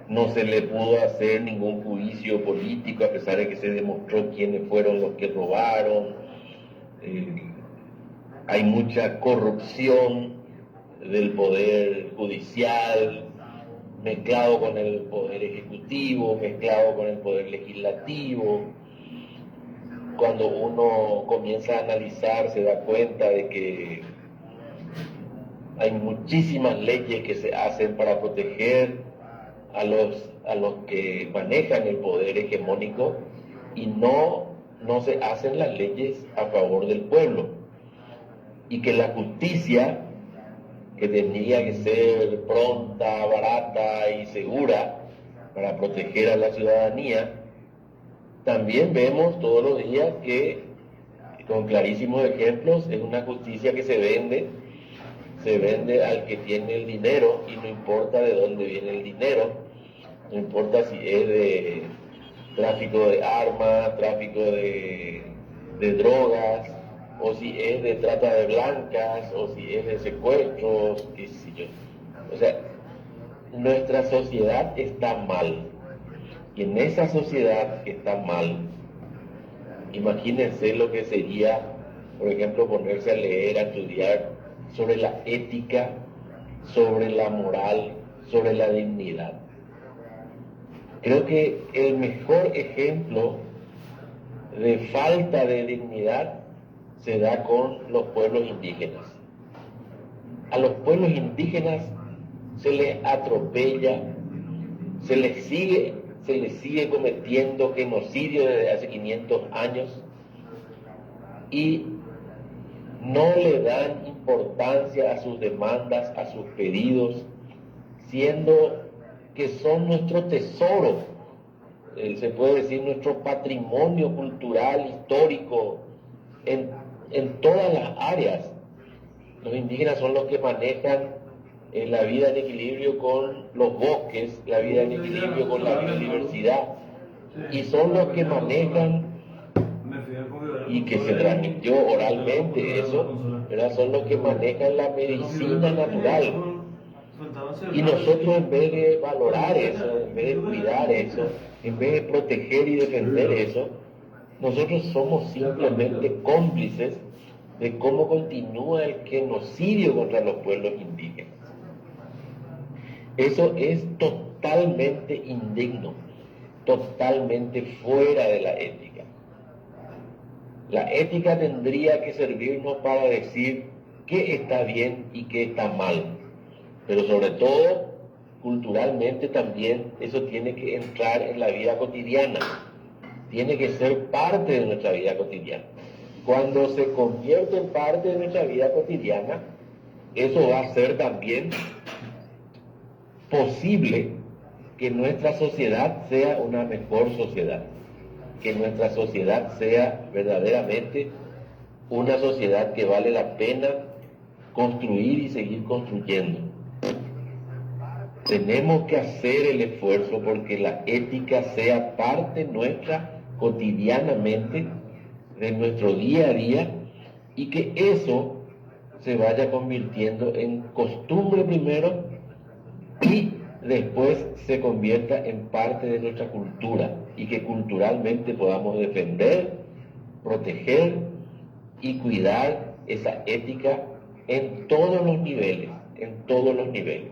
no se le pudo hacer ningún juicio político a pesar de que se demostró quiénes fueron los que robaron. Hay mucha corrupción del poder judicial mezclado con el poder ejecutivo, mezclado con el poder legislativo. Cuando uno comienza a analizar se da cuenta de que hay muchísimas leyes que se hacen para proteger a los que manejan el poder hegemónico y no se hacen las leyes a favor del pueblo. y que la justicia, que tenía que ser pronta, barata y segura para proteger a la ciudadanía, también vemos todos los días que, con clarísimos ejemplos, es una justicia que se vende al que tiene el dinero, y no importa de dónde viene el dinero, no importa si es de tráfico de armas, tráfico de drogas, o si es de trata de blancas, o si es de secuestros, qué sé yo. O sea, nuestra sociedad está mal. Y en esa sociedad que está mal, imagínense lo que sería, por ejemplo, ponerse a leer, a estudiar sobre la ética, sobre la moral, sobre la dignidad. Creo que el mejor ejemplo de falta de dignidad se da con los pueblos indígenas. A los pueblos indígenas se les atropella, se les sigue cometiendo genocidio desde hace 500 años, y no le dan importancia a sus demandas, a sus pedidos, siendo que son nuestro tesoro, se puede decir nuestro patrimonio cultural, histórico, en todas las áreas. Los indígenas son los que manejan la vida en equilibrio con los bosques, la vida en equilibrio con la biodiversidad, y son los que manejan, y que se transmitió oralmente eso, ¿verdad? Son los que manejan la medicina natural. Y nosotros, en vez de valorar eso, en vez de cuidar eso, en vez de proteger y defender eso, nosotros somos simplemente cómplices de cómo continúa el genocidio contra los pueblos indígenas. Eso es totalmente indigno, totalmente fuera de la ética. La ética tendría que servirnos para decir qué está bien y qué está mal, pero sobre todo, culturalmente también, eso tiene que entrar en la vida cotidiana, tiene que ser parte de nuestra vida cotidiana. Cuando se convierte en parte de nuestra vida cotidiana, eso va a ser también posible que nuestra sociedad sea una mejor sociedad, que nuestra sociedad sea verdaderamente una sociedad que vale la pena construir y seguir construyendo. Tenemos que hacer el esfuerzo porque la ética sea parte nuestra cotidianamente, de nuestro día a día, y que eso se vaya convirtiendo en costumbre primero y después se convierta en parte de nuestra cultura, y que culturalmente podamos defender, proteger y cuidar esa ética en todos los niveles, en todos los niveles.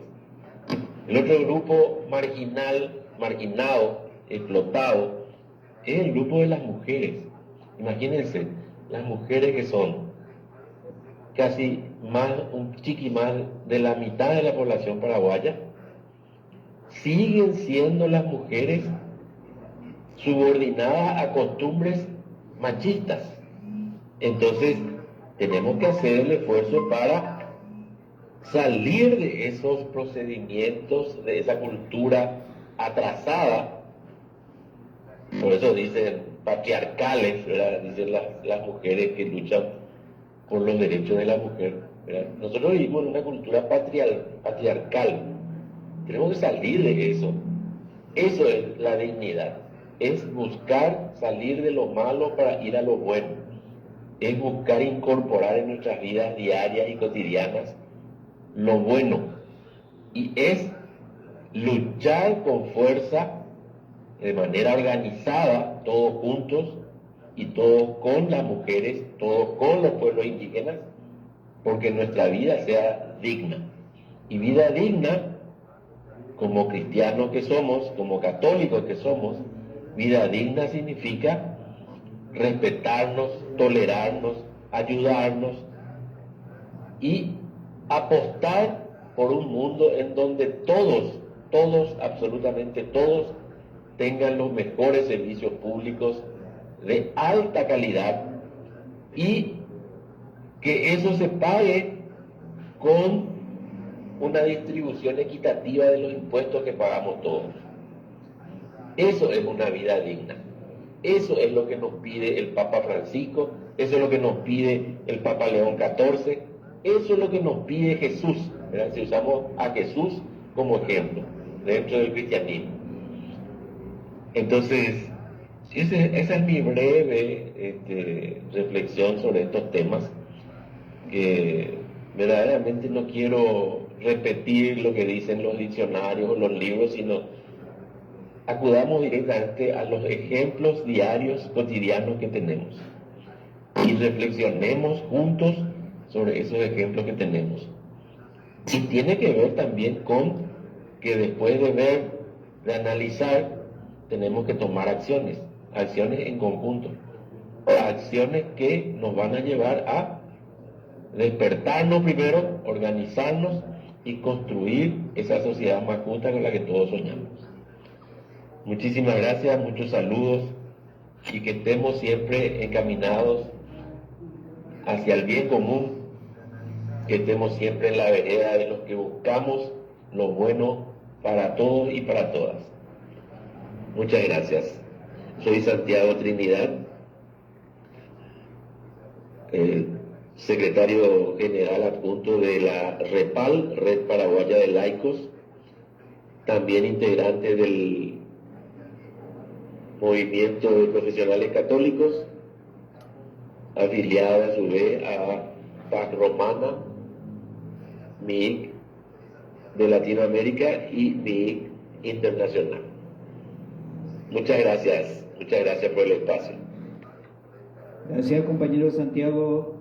El otro grupo marginado, explotado, es el grupo de las mujeres. Imagínense, las mujeres que son casi un chiqui más de la mitad de la población paraguaya, siguen siendo las mujeres subordinadas a costumbres machistas. Entonces, tenemos que hacer el esfuerzo para salir de esos procedimientos, de esa cultura atrasada. Por eso dicen patriarcales, ¿verdad? Dicen las mujeres que luchan por los derechos de la mujer, ¿verdad? Nosotros vivimos en una cultura patriarcal. Tenemos que salir de eso. Eso es la dignidad. Es buscar salir de lo malo para ir a lo bueno. Es buscar incorporar en nuestras vidas diarias y cotidianas lo bueno. Y es luchar con fuerza, de manera organizada, todos juntos y todos con las mujeres, todos con los pueblos indígenas, porque nuestra vida sea digna. Y vida digna, como cristianos que somos, como católicos que somos, vida digna significa respetarnos, tolerarnos, ayudarnos y apostar por un mundo en donde todos, absolutamente todos, tengan los mejores servicios públicos de alta calidad y que eso se pague con una distribución equitativa de los impuestos que pagamos todos. Eso es una vida digna. Eso es lo que nos pide el Papa Francisco, eso es lo que nos pide el Papa León XIV, eso es lo que nos pide Jesús, ¿verdad? Si usamos a Jesús como ejemplo dentro del cristianismo. Entonces, esa es mi breve reflexión sobre estos temas, que verdaderamente no quiero repetir lo que dicen los diccionarios o los libros, sino acudamos directamente a los ejemplos diarios, cotidianos que tenemos y reflexionemos juntos sobre esos ejemplos que tenemos. Y tiene que ver también con que después de ver, de analizar, tenemos que tomar acciones en conjunto, acciones que nos van a llevar a despertarnos primero, organizarnos y construir esa sociedad más justa con la que todos soñamos. Muchísimas gracias, muchos saludos y que estemos siempre encaminados hacia el bien común, que estemos siempre en la vereda de los que buscamos lo bueno para todos y para todas. Muchas gracias. Soy Santiago Trinidad, secretario general adjunto de la REPAL, Red Paraguaya de Laicos, también integrante del Movimiento de Profesionales Católicos, afiliado a su vez a PAC Romana, MIC de Latinoamérica y MIC Internacional. Muchas gracias por el espacio. Gracias, compañero Santiago,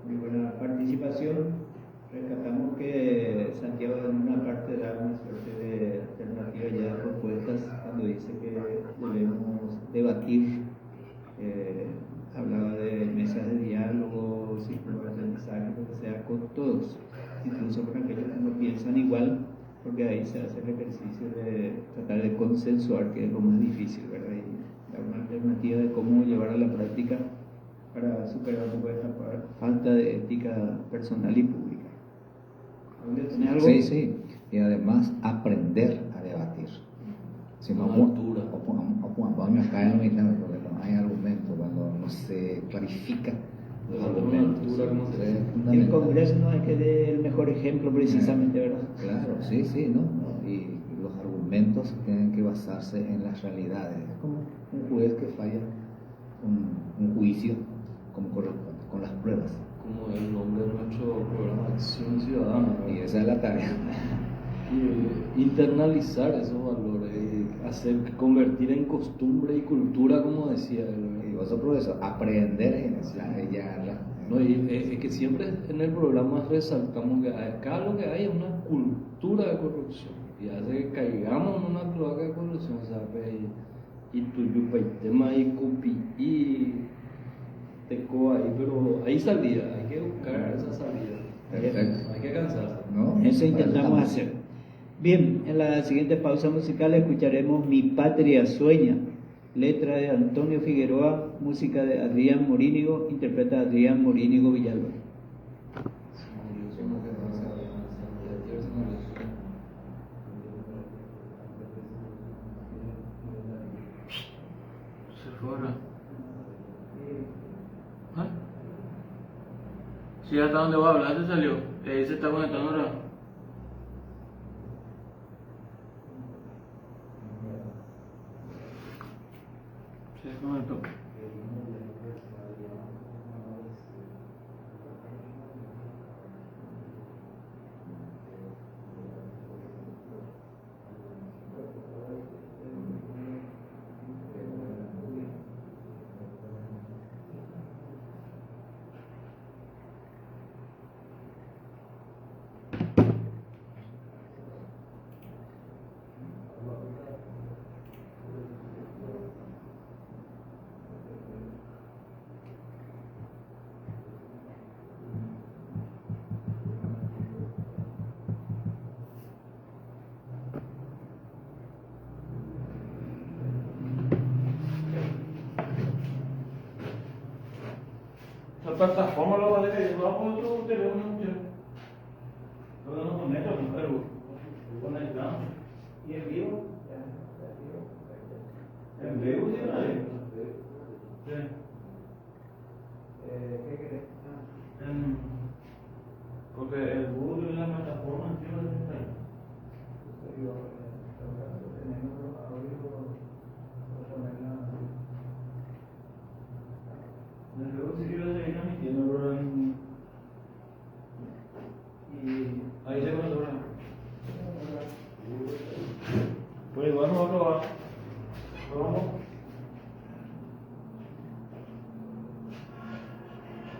muy buena participación. Rescatamos que Santiago en una parte da una suerte de alternativa ya de propuestas cuando dice que debemos debatir. Hablaba de mesas de diálogo, círculos de aprendizaje, lo que sea, con todos, incluso con aquellos que no piensan igual, porque ahí se hace el ejercicio de tratar de consensuar, que es lo más difícil, ¿verdad? Y dar una alternativa de cómo llevar a la práctica para superar un poco esta falta de ética personal y pública. ¿Tenés algo? Sí, sí, y además aprender a debatir. Si no, cuando acá en porque no hay argumento, cuando no se clarifica los argumentos. El Congreso no es que dé el mejor ejemplo precisamente, ¿verdad? Claro, sí, ¿no? Y los argumentos tienen que basarse en las realidades. Es como un juez que falla un juicio como corresponde, con las pruebas. Como el nombre de nuestro programa Acción Ciudadana, ¿verdad? Y esa es la tarea. Internalizar esos valores, convertir en costumbre y cultura, como decía él. Y otro profesor, aprender en ensayarla. No, y es que siempre en el programa resaltamos que acá lo que hay es una cultura de corrupción y hace que caigamos en una cloaca de corrupción, ¿sabes? Y tuyupa y tema y cupi y teco ahí, pero hay salida, hay que buscar esa salida. Perfecto. Hay que cansarse. ¿No? Eso intentamos hacer. Bien, en la siguiente pausa musical escucharemos Mi Patria Sueña, letra de Antonio Figueroa, música de Adrián Morínigo, interpreta Adrián Morínigo Villalba. Se fue ahora. ¿Ah? Sí, hasta donde va a hablar se salió. Se está conectando ahora. Se desconectó. plataforma lo vale, yo lo hago otro teléfono. Todo no conecta con Facebook. Conectamos. ¿Y en vivo? En vivo sí no hay. ¿Qué querés? Porque el Google es la plataforma antigua de este país. Luego sí que lo seguir transmitiendo, pero y ahí se controla. Pues igual vamos a probar. Probamos.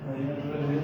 Ahí no se ve.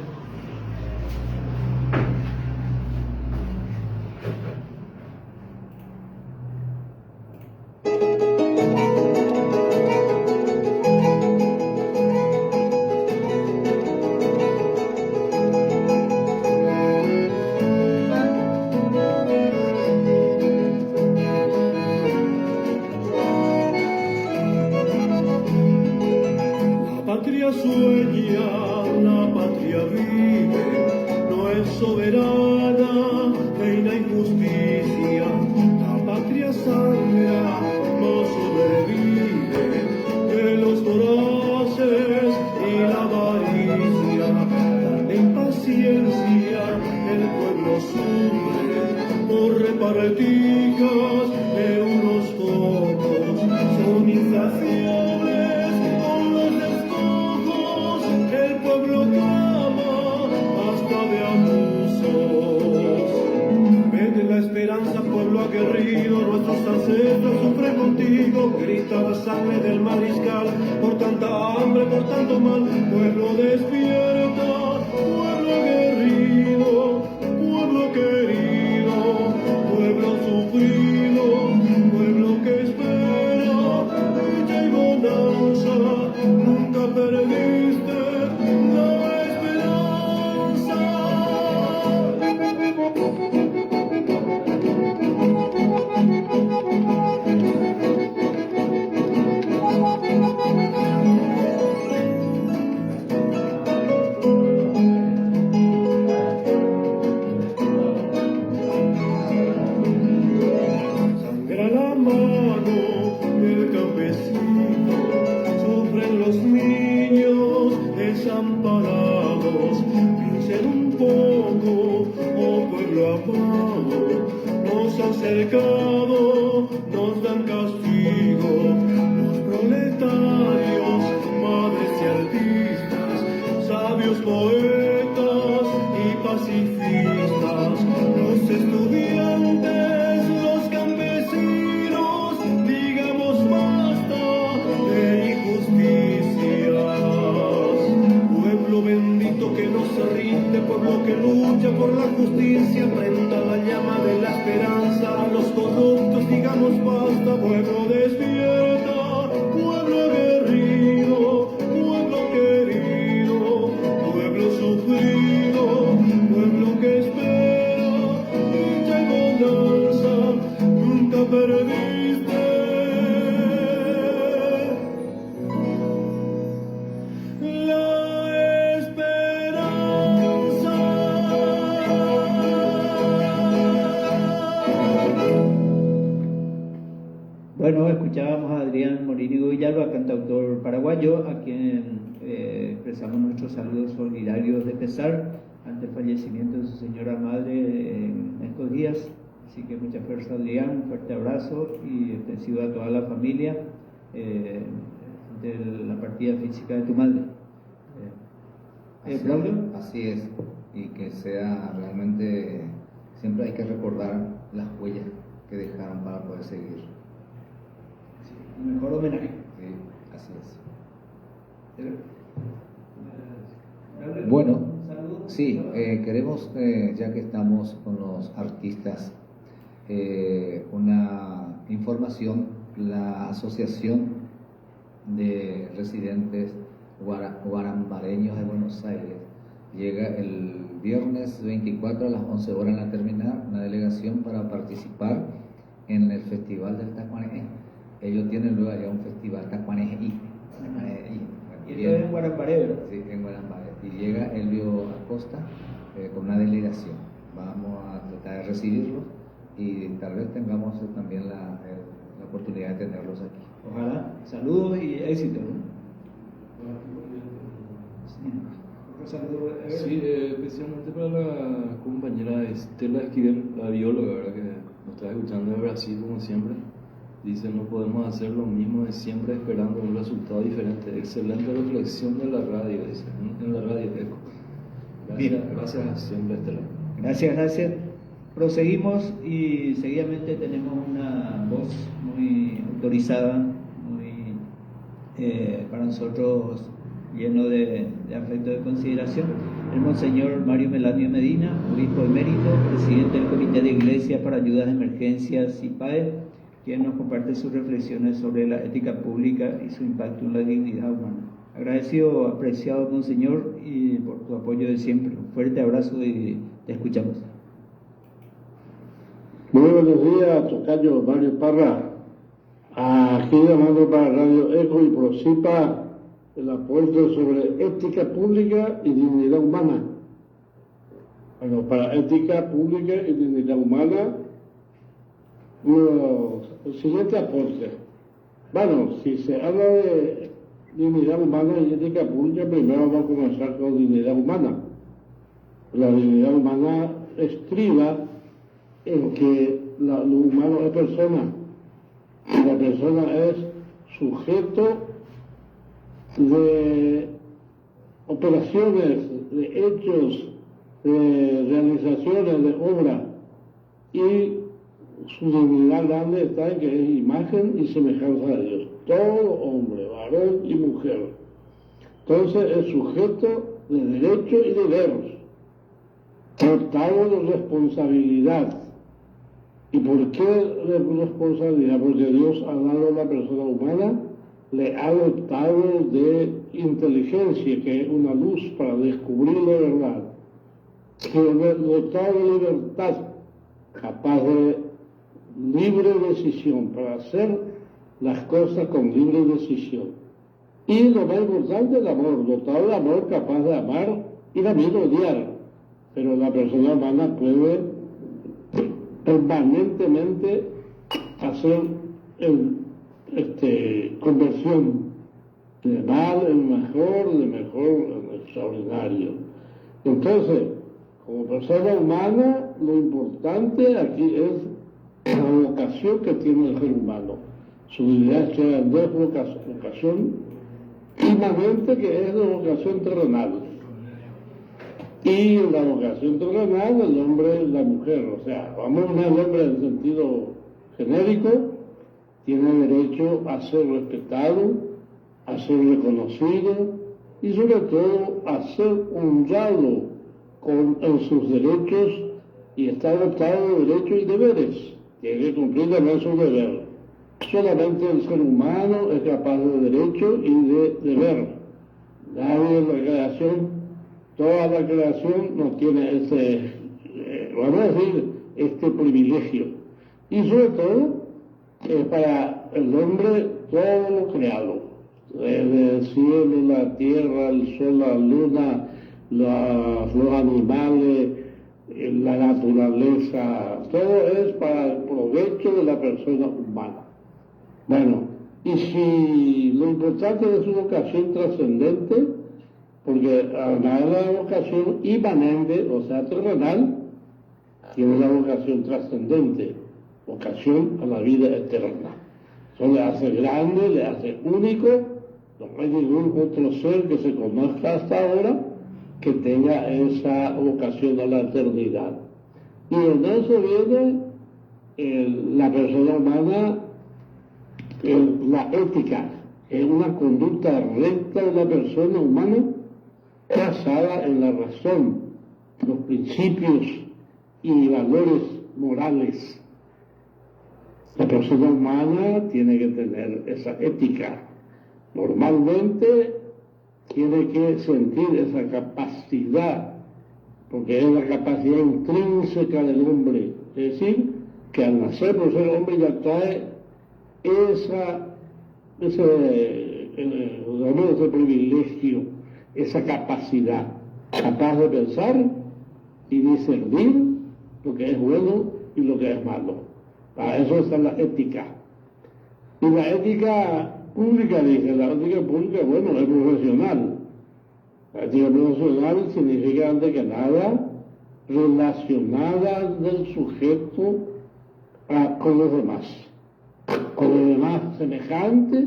Bueno, escuchábamos a Adrián Morínigo Villalba, cantautor paraguayo, a quien expresamos nuestros saludos solidarios de pesar ante el fallecimiento de su señora madre en estos días. Así que mucha fuerza, Adrián, un fuerte abrazo y extensivo a toda la familia ante la partida física de tu madre. ¿Claudio? Así es, y que sea realmente, siempre hay que recordar las huellas que dejaron para poder seguir. El mejor homenaje. Sí, así es. Bueno, sí, queremos, ya que estamos con los artistas, una información. La Asociación de Residentes Guarambareños de Buenos Aires llega el viernes 24 a las 11 horas en la terminal, una delegación para participar en el Festival del Tacuanejí. Ellos tienen luego allá un festival Tacuanejí. Y esto es en Guarambaré, ¿verdad? Sí, en Guarambaré. y llega Elvio Acosta con una delegación. Vamos a tratar de recibirlos y tal vez tengamos también la oportunidad de tenerlos aquí. Ojalá. Saludos y éxito, ¿no? Sí, especialmente para la compañera Estela Esquivel, la bióloga, ¿verdad? Que nos está escuchando de Brasil como siempre. Dice, no podemos hacer lo mismo de siempre esperando un resultado diferente. Excelente reflexión de la radio, dice, en la radio ECO. Gracias siempre, Estela. Gracias. Proseguimos y seguidamente tenemos una voz muy autorizada, muy para nosotros lleno de afecto y de consideración. El Monseñor Mario Melanio Medina, obispo emérito, presidente del Comité de Iglesia para Ayudas de Emergencias CIPAE, quien nos comparte sus reflexiones sobre la ética pública y su impacto en la dignidad humana. Agradecido, apreciado Monseñor, y por tu apoyo de siempre. Un fuerte abrazo y te escuchamos. Muy buenos días, tocayo Mario Parra. Aquí llamando para Radio ECO y Procipa el aporte sobre ética pública y dignidad humana. Bueno, para ética pública y dignidad humana, el siguiente aporte. Bueno, si se habla de dignidad humana y ética pública, primero vamos a comenzar con dignidad humana. La dignidad humana estriba en que lo humano es persona. La persona es sujeto de operaciones, de hechos, de realizaciones, de obra, y su dignidad grande está en que es imagen y semejanza de Dios. Todo hombre, varón y mujer. Entonces es sujeto de derechos y deberes, dotado de responsabilidad. ¿Y por qué de responsabilidad? Porque Dios ha dado a la persona humana, le ha dotado de inteligencia, que es una luz para descubrir la verdad, que le ha dotado de libertad, capaz de libre decisión, para hacer las cosas con libre decisión. Y lo más importante, el amor, dotado de amor, capaz de amar y también odiar. Pero la persona humana puede permanentemente hacer conversión de mal en mejor, de mejor en extraordinario. Entonces, como persona humana, lo importante aquí es la vocación que tiene el ser humano. Su idea es que hay dos vocación inmanente, que es la vocación terrenal. Y la vocación terrenal, el hombre y la mujer. O sea, vamos a poner el hombre en sentido genérico, tiene derecho a ser respetado, a ser reconocido y sobre todo a ser honrado en sus derechos, y está dotado de derechos y deberes. Tiene que cumplir también su deber. Solamente el ser humano es capaz de derecho y de deber. Nadie en la creación, toda la creación no tiene vamos a decir, este privilegio. Y sobre todo, para el hombre, todo lo creado, desde el cielo, la tierra, el sol, la luna, los animales, la naturaleza, todo es para el provecho de la persona humana. Bueno, y si lo importante de su vocación trascendente, porque además de la vocación inmanente, o sea, terrenal, tiene la vocación trascendente, vocación a la vida eterna. Eso le hace grande, le hace único, no hay ningún otro ser que se conozca hasta ahora que tenga esa vocación a la eternidad. Y en eso viene la persona humana, la ética, es una conducta recta de la persona humana basada en la razón, los principios y valores morales. La persona humana tiene que tener esa ética. Normalmente tiene que sentir esa capacidad, porque es la capacidad intrínseca del hombre. Es decir, que al nacer por ser hombre ya trae ese privilegio esa capacidad, capaz de pensar y discernir lo que es bueno y lo que es malo. Para eso está la ética. Y la ética pública, dice, la ética pública, bueno, es profesional. La ética profesional significa, antes que nada, relacionada del sujeto con los demás semejantes,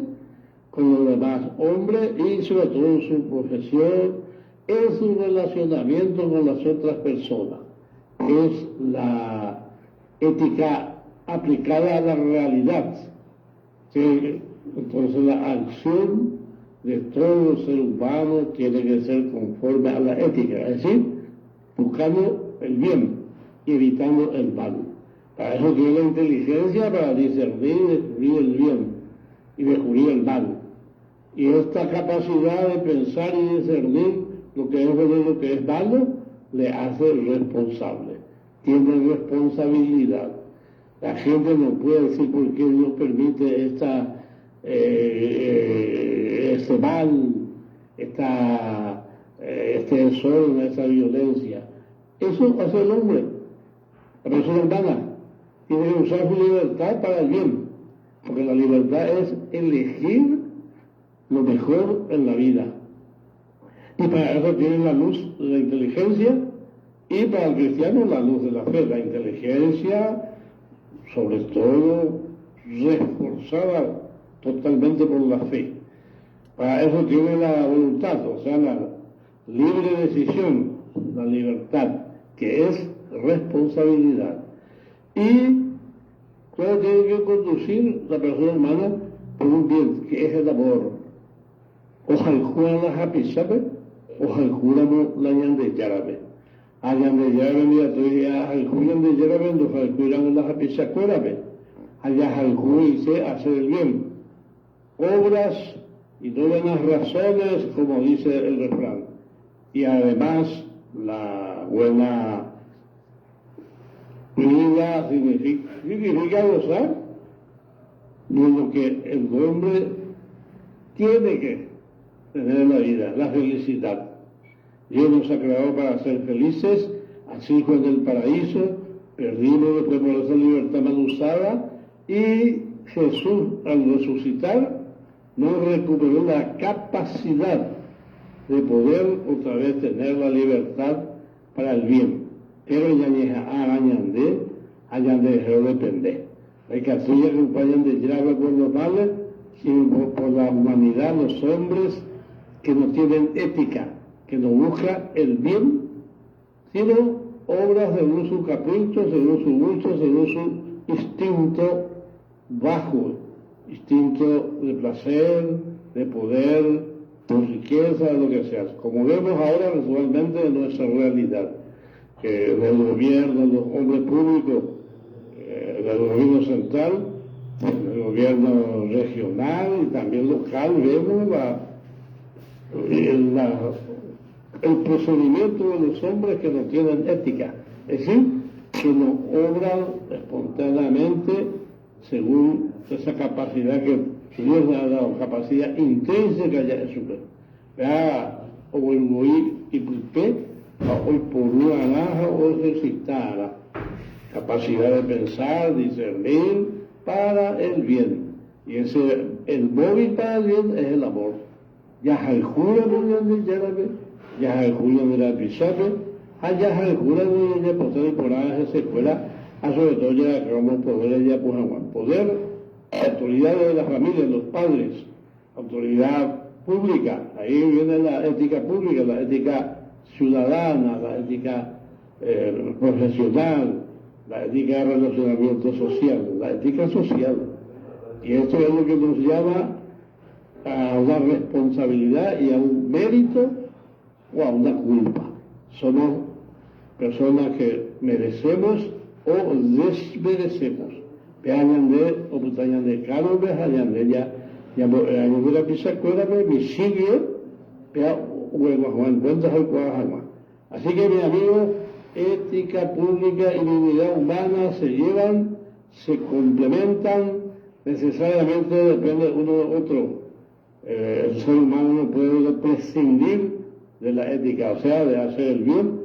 con los demás hombres y sobre todo en su profesión, en su relacionamiento con las otras personas. Es la ética aplicada a la realidad. Sí, entonces la acción de todo ser humano tiene que ser conforme a la ética, es decir, buscando el bien y evitando el mal. Para eso tiene la inteligencia, para discernir y descubrir el bien y descubrir el mal. Y esta capacidad de pensar y discernir lo que es bueno y lo que es malo, le hace responsable. Tiene responsabilidad. La gente no puede decir por qué Dios permite este mal, este desorden, esta violencia. Eso hace el hombre, la persona humana. Tiene que usar su libertad para el bien, porque la libertad es elegir lo mejor en la vida. Y para eso tiene la luz de la inteligencia, y para el cristiano la luz de la fe. La inteligencia, sobre todo, reforzada totalmente por la fe. Para eso tiene la voluntad, o sea, la libre decisión, la libertad, que es responsabilidad. Y claro, tiene que conducir la persona humana por un bien, que es el amor. Ojalá la hapisabe, ojalá la yande yarabe. Ayande yarabe ni atoya, ojalá yarabe, ojalá la hapisacuerabe. Allá se hacer el bien. Obras y no buenas razones, como dice el refrán. Y además, la buena vida significa gozar de lo que el hombre tiene que tener en la vida, la felicidad. Dios nos ha creado para ser felices, así fue en el paraíso, perdimos después por esa libertad mal usada, y Jesús, al resucitar, nos recuperó la capacidad de poder otra vez tener la libertad para el bien. Pero ya allá dejó de depender. Hay que hacer que acompañan de grave por los males, sino por la humanidad, los hombres que no tienen ética, que no buscan el bien, sino obras según su capricho, según su gusto, según su instinto bajo, instinto de placer, de poder, de riqueza, lo que sea. Como vemos ahora actualmente en nuestra realidad, que del gobierno, los hombres públicos, del gobierno central, del gobierno regional y también local, vemos el procedimiento de los hombres que no tienen ética, es decir, que no obran espontáneamente según esa capacidad que Dios le ha dado, capacidad intrínseca ya en su cuerpo. Vea, o el goí y pulpé, hoy por una alhaja o ejercitar capacidad de pensar, discernir para el bien. Y el móvil para el bien es el amor. Ya el jura de Yarabe, ya el jura de la Pisabe, allá el jura de Postal y por ahí se escuela, sobre todo ya como poder ya poder, autoridad de la familia, los padres, autoridad pública, ahí viene la ética pública, la ética ciudadana, la ética profesional, la ética de relacionamiento social, la ética social. Y esto es lo que nos llama a una responsabilidad y a un mérito o a una culpa. Somos personas que merecemos o desmerecemos. Vean de, o putañan de caro, vean de ya la pisacuera, mi sigue, vea, huevo, en cuentas al cuadrama. Así que, mi amigo, ética pública y dignidad humana se llevan, se complementan, necesariamente depende uno de otro. El ser humano no puede prescindir de la ética, o sea, de hacer el bien,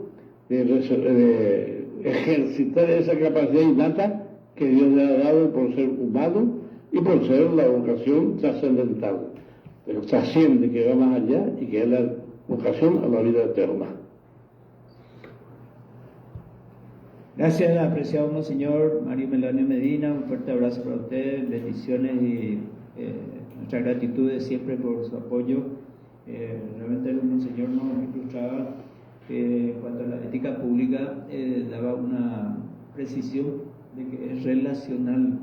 de ejercitar esa capacidad innata que Dios le ha dado por ser humano y por ser la vocación trascendental, pero trasciende, que va más allá y que es la vocación a la vida eterna. Gracias, apreciado Monseñor Mario Melanio Medina, un fuerte abrazo para usted, bendiciones y nuestra gratitud de siempre por su apoyo. Realmente el Monseñor nos ilustraba en cuanto a la ética pública, daba una precisión de que es relacional,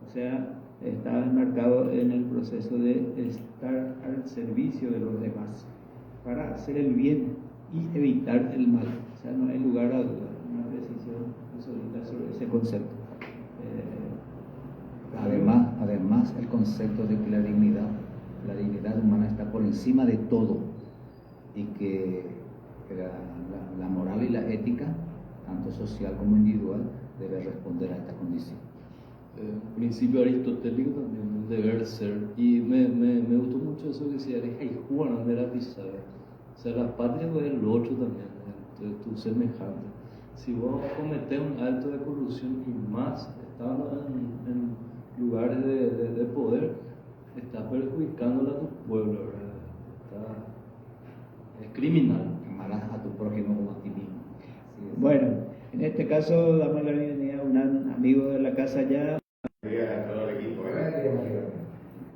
o sea, está enmarcado en el proceso de estar al servicio de los demás para hacer el bien y evitar el mal, o sea, no hay lugar a duda, una precisión absoluta sobre ese concepto. Además, el concepto de que la dignidad humana está por encima de todo y que la moral y la ética, tanto social como individual, debe responder a esta condición. Un principio aristotélico también, el deber ser, y me gustó mucho eso que decía, Juan de la Pizarra, o sea, la patria es el otro también, de tu semejante. Si vos cometés un acto de corrupción y más, estando en lugares de poder, estás perjudicándole a tu pueblo, ¿verdad? Es criminal. Amarás a tu prójimo como a ti mismo. Bueno, en este caso damos la bienvenida a un amigo de la casa ya.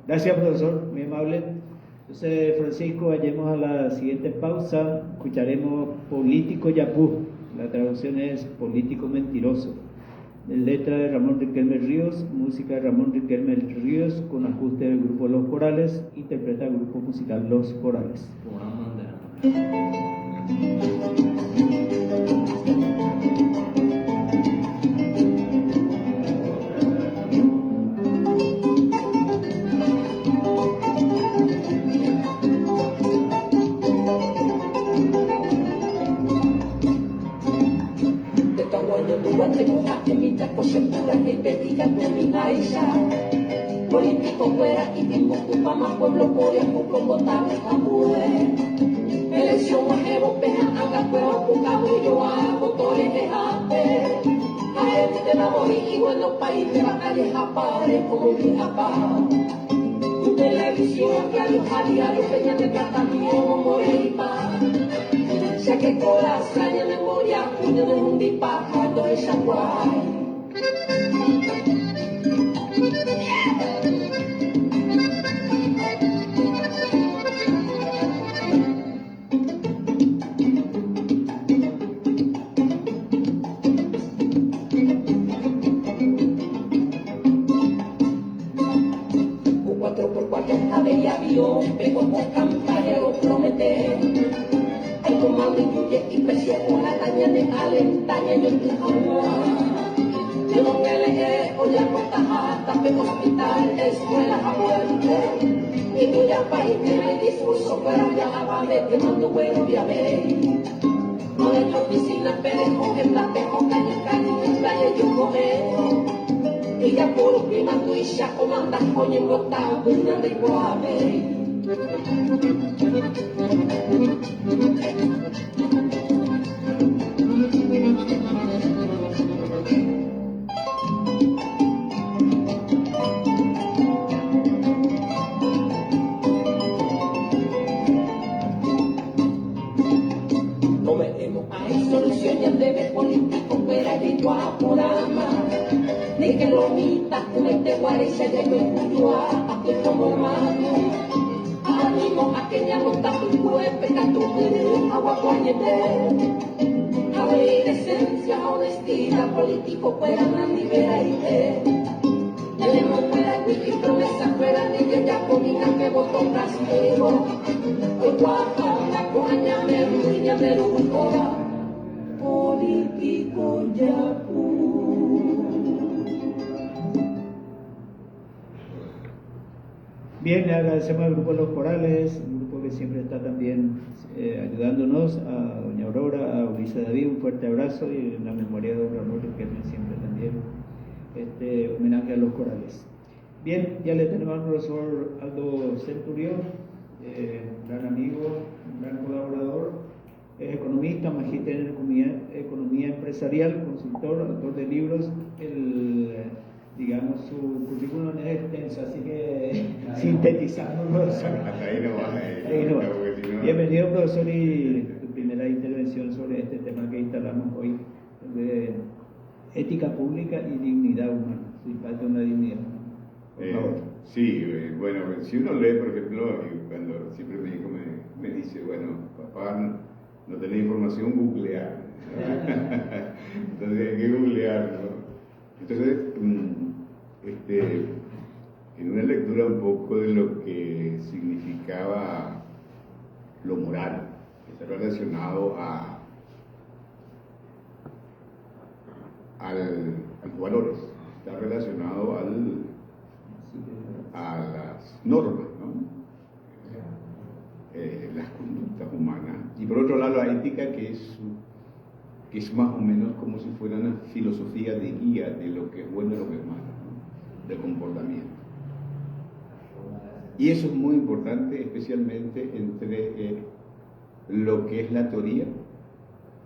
Gracias, profesor, muy amable. Entonces, Francisco, vayamos a la siguiente pausa. Escucharemos Político Yapú. La traducción es Político Mentiroso. Letra de Ramón Riquelme Ríos, música de Ramón Riquelme Ríos, con ajuste del grupo Los Corales, interpreta el grupo musical Los Corales. Político fuera y tiempo ocupa más pueblo por el poco votar a poder. Elección mujevo peja haga cueva poca yo a motores de jate. A gente la morir y bueno país de batallas a padre como mi papá. Televisión, radio, diario, peña de tratamiento, morir y paz. Ya que corazón ya memoria, puño de un disparo de Chaguay. Pego por campaña lo promete. Hay comando y precio con la caña de alentaña y el amor. Yo no me leé, o ya cortajata, pego hospital, escuela a muerte. Y voy al país que me discurso, pero ya va me quemando bueno, ya ve. No de la oficina, perejo, en la pejo, caña, playa, yo cometo. Y ya por prima tu y ya comanda, coño, en gota, una de guave. No veremos hay soluciones de político, pero hay guapurama. Ni que lo mita, comete guarisa de Cuba, a tu como hermano. Animo a que ya no está tu cuerpo, tu agua coñete. A ver, esencia, honestidad, político, fuera una libera y tenemos fuera y promesa fuera de ella, ya comina que votó castigo. Hoy guapa, una coña, me niña de Uruguay. Político, ya Bien, le agradecemos al grupo Los Corales, un grupo que siempre está también ayudándonos, a doña Aurora, a Ulises David, un fuerte abrazo y en la memoria de don Ramón Riquelme siempre también homenaje a Los Corales. Bien, ya le tenemos al profesor Aldo Centurión, gran amigo, un gran colaborador, es economista, magíster en economía empresarial, consultor, autor de libros. Digamos, su currículum es extenso, así que sintetizamos. Hasta ahí no va. Bienvenido, profesor, y tu primera intervención sobre este tema que instalamos hoy, de ética pública y dignidad humana, si falta una dignidad. Por favor. Sí, bueno, si uno lee, por ejemplo, cuando siempre mi hijo me dice, bueno, papá, no tenés información, googlear. Entonces hay que googlear, ¿no? Entonces, en una lectura un poco de lo que significaba lo moral, que está relacionado a los valores, está relacionado a las normas, ¿no? Las conductas humanas, y por otro lado la ética, que es más o menos como si fuera una filosofía de guía de lo que es bueno y lo que es malo, ¿no? Del comportamiento. Y eso es muy importante, especialmente entre lo que es la teoría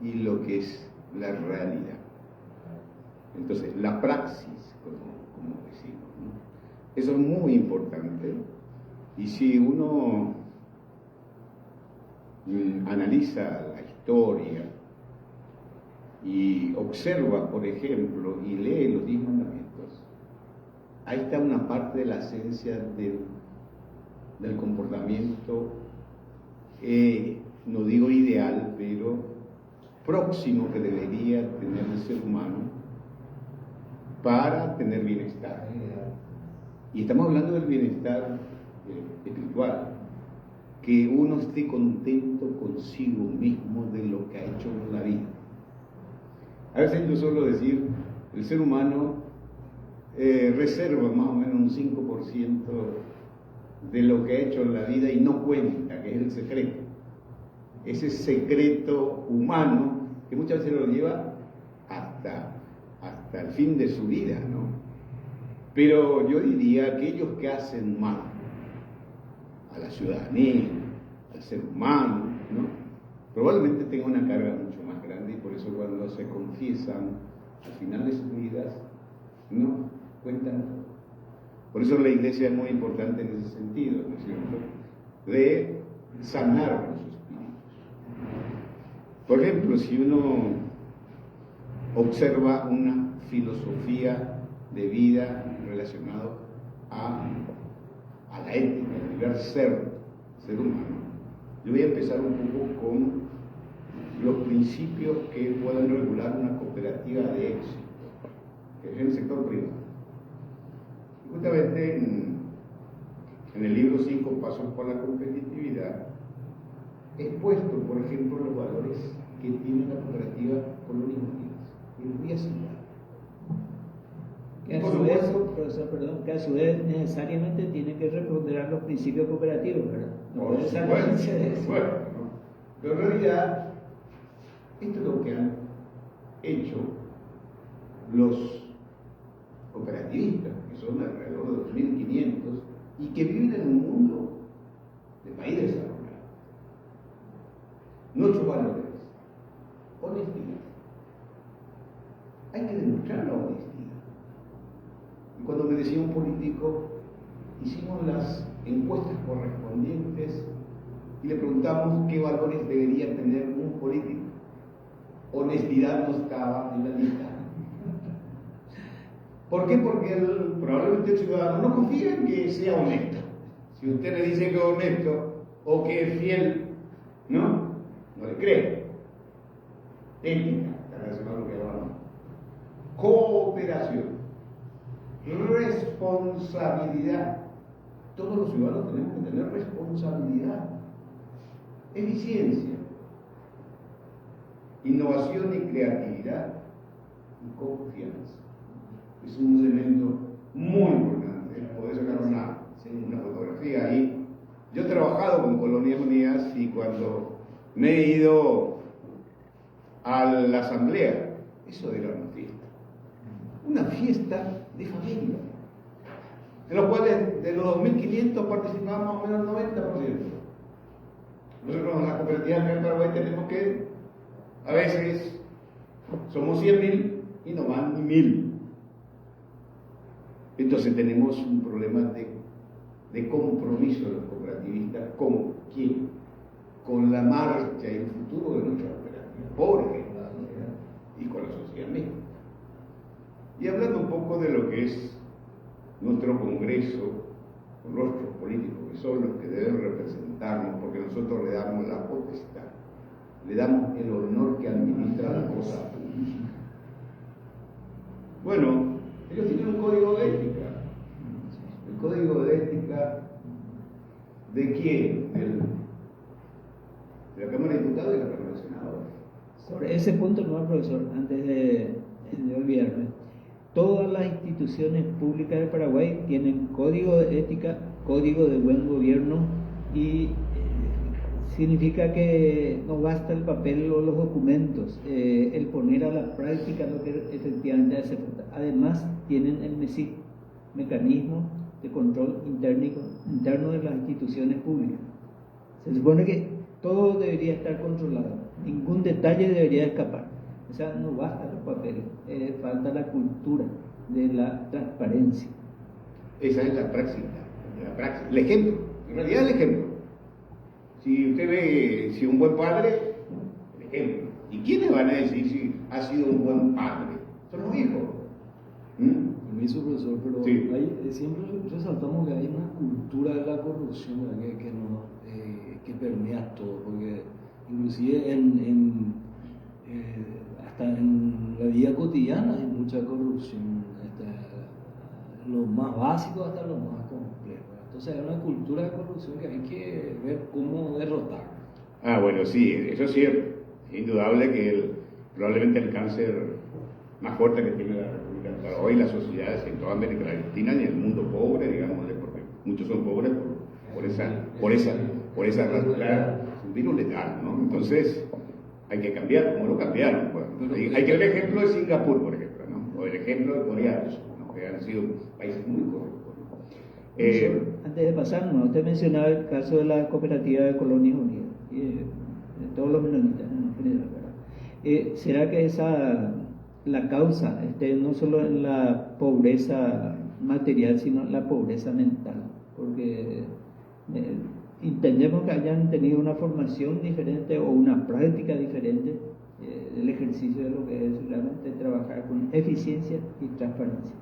y lo que es la realidad. Entonces, la praxis, como decimos, ¿no? Eso es muy importante. Y si uno analiza la historia y observa, por ejemplo, y lee los 10 mandamientos, ahí está una parte de la esencia del comportamiento, no digo ideal, pero próximo que debería tener el ser humano para tener bienestar. Y estamos hablando del bienestar espiritual, que uno esté contento consigo mismo de lo que ha hecho en la vida. A veces yo suelo decir, el ser humano reserva más o menos un 5% de lo que ha hecho en la vida y no cuenta, que es el secreto. Ese secreto humano que muchas veces lo lleva hasta el fin de su vida, ¿no? Pero yo diría, aquellos que hacen mal a la ciudadanía, al ser humano, ¿no? Probablemente tengan una carga mucho más grande, y por eso cuando se confiesan al final de sus vidas, no cuentan todo. Por eso la iglesia es muy importante en ese sentido, ¿no es cierto? De sanar los espíritus. Por ejemplo, si uno observa una filosofía de vida relacionado a la ética, al deber ser humano, yo voy a empezar un poco con los principios que pueden regular una cooperativa de éxito, que es el sector privado. Y justamente en el libro 5 Pasos por la competitividad, he puesto, por ejemplo, los valores que tiene la cooperativa Colonia Unidas. Y los voy a citar. Que a su vez, profesor, perdón, que a su vez necesariamente tiene que responder a los principios cooperativos, ¿verdad? No puede salirse de eso. Bueno, pero en realidad, esto es lo que han hecho los cooperativistas, que son alrededor de 2.500 y que viven en un mundo de país desarrollado. Nuestros valores: honestidad. Hay que demostrar la honestidad. Y cuando me decía un político, hicimos las encuestas correspondientes y le preguntamos qué valores debería tener un político. Honestidad no estaba en la lista. ¿Por qué? Porque probablemente el ciudadano no confía en que sea honesto. Si usted le dice que es honesto o que es fiel, no le cree. Ética, está relacionado a lo que hablamos. Cooperación, responsabilidad. Todos los ciudadanos tenemos que tener responsabilidad. Eficiencia, innovación y creatividad, y confianza. Es un elemento muy importante. Podés sacar una fotografía ahí. Yo he trabajado con Colonias Unidas y cuando me he ido a la asamblea, eso era una fiesta de familia, en los cuales de los 2.500 participaban más o menos el 90%. Nosotros en las cooperativas acá en Paraguay tenemos que, a veces, somos 100.000 y no van ni 1.000. Entonces tenemos un problema de compromiso de los cooperativistas. ¿Con quién? Con la marcha y el futuro de nuestra cooperativa, por ejemplo, y con la sociedad misma. Y hablando un poco de lo que es nuestro Congreso, con nuestros políticos, que son los que deben representarnos, porque nosotros le damos la potestad, le damos el honor que administra la cosa pública. Bueno, ellos tienen un código de ética. ¿El código de ética de quién? De la Cámara de Diputados y la Cámara de Senadores. Sobre ese punto, no, profesor, antes de olvidarme, todas las instituciones públicas de Paraguay tienen código de ética, código de buen gobierno, y significa que no basta el papel o los documentos, el poner a la práctica lo que efectivamente hace falta. Además, tienen el MESIC, mecanismo de control interno de las instituciones públicas. Se supone que todo debería estar controlado, ningún detalle debería escapar. O sea, no basta los papeles, falta la cultura de la transparencia. Esa es la práctica, el ejemplo, en realidad el ejemplo. Si usted ve si un buen padre, el ejemplo. ¿Y quiénes van a decir si ha sido un buen padre? Son los hijos. Permiso, profesor, pero sí. Siempre resaltamos que hay una cultura de la corrupción que permea todo, porque inclusive hasta en la vida cotidiana hay mucha corrupción, lo más básico hasta lo más complejo. Entonces hay una cultura de corrupción que hay que ver cómo derrotar. Ah, bueno, sí, eso es cierto. Es indudable que probablemente el cáncer más fuerte que tiene la República de Paraguay, las sociedades en toda América Latina y en el mundo pobre, digámosle, porque muchos son pobres por esa raza, un virus letal, ¿no? Entonces hay que cambiar, como lo cambiaron. Pues. Hay que ver el ejemplo de Singapur, por ejemplo, ¿no? O el ejemplo de Corea del Sur, ¿no? Que han sido países muy corruptos. Antes de pasar, usted mencionaba el caso de la cooperativa de Colonias Unidas, de todos los menonitas en general, ¿verdad? ¿Será que la causa esté no solo en la pobreza material, sino en la pobreza mental? Porque entendemos que hayan tenido una formación diferente o una práctica diferente del ejercicio de lo que es realmente trabajar con eficiencia y transparencia.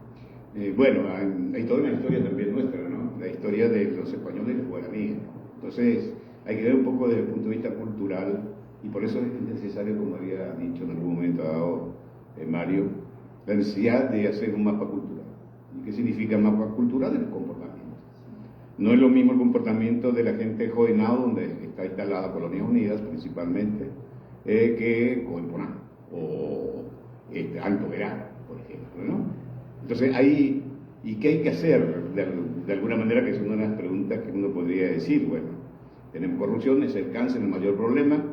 Bueno, hay toda una historia también nuestra, ¿no? La historia de los españoles y los guaraníes. Entonces, hay que ver un poco desde el punto de vista cultural, y por eso es necesario, como había dicho en algún momento dado Mario, la necesidad de hacer un mapa cultural. ¿Y qué significa mapa cultural? El comportamiento. No es lo mismo el comportamiento de la gente de Jodenado, donde está instalada Colonias Unidas principalmente, que Coimponá o Alto Verano, por ejemplo, ¿no? Entonces, ¿y qué hay que hacer? De alguna manera, que es una de las preguntas que uno podría decir. Bueno, tenemos corrupción, es el cáncer el mayor problema,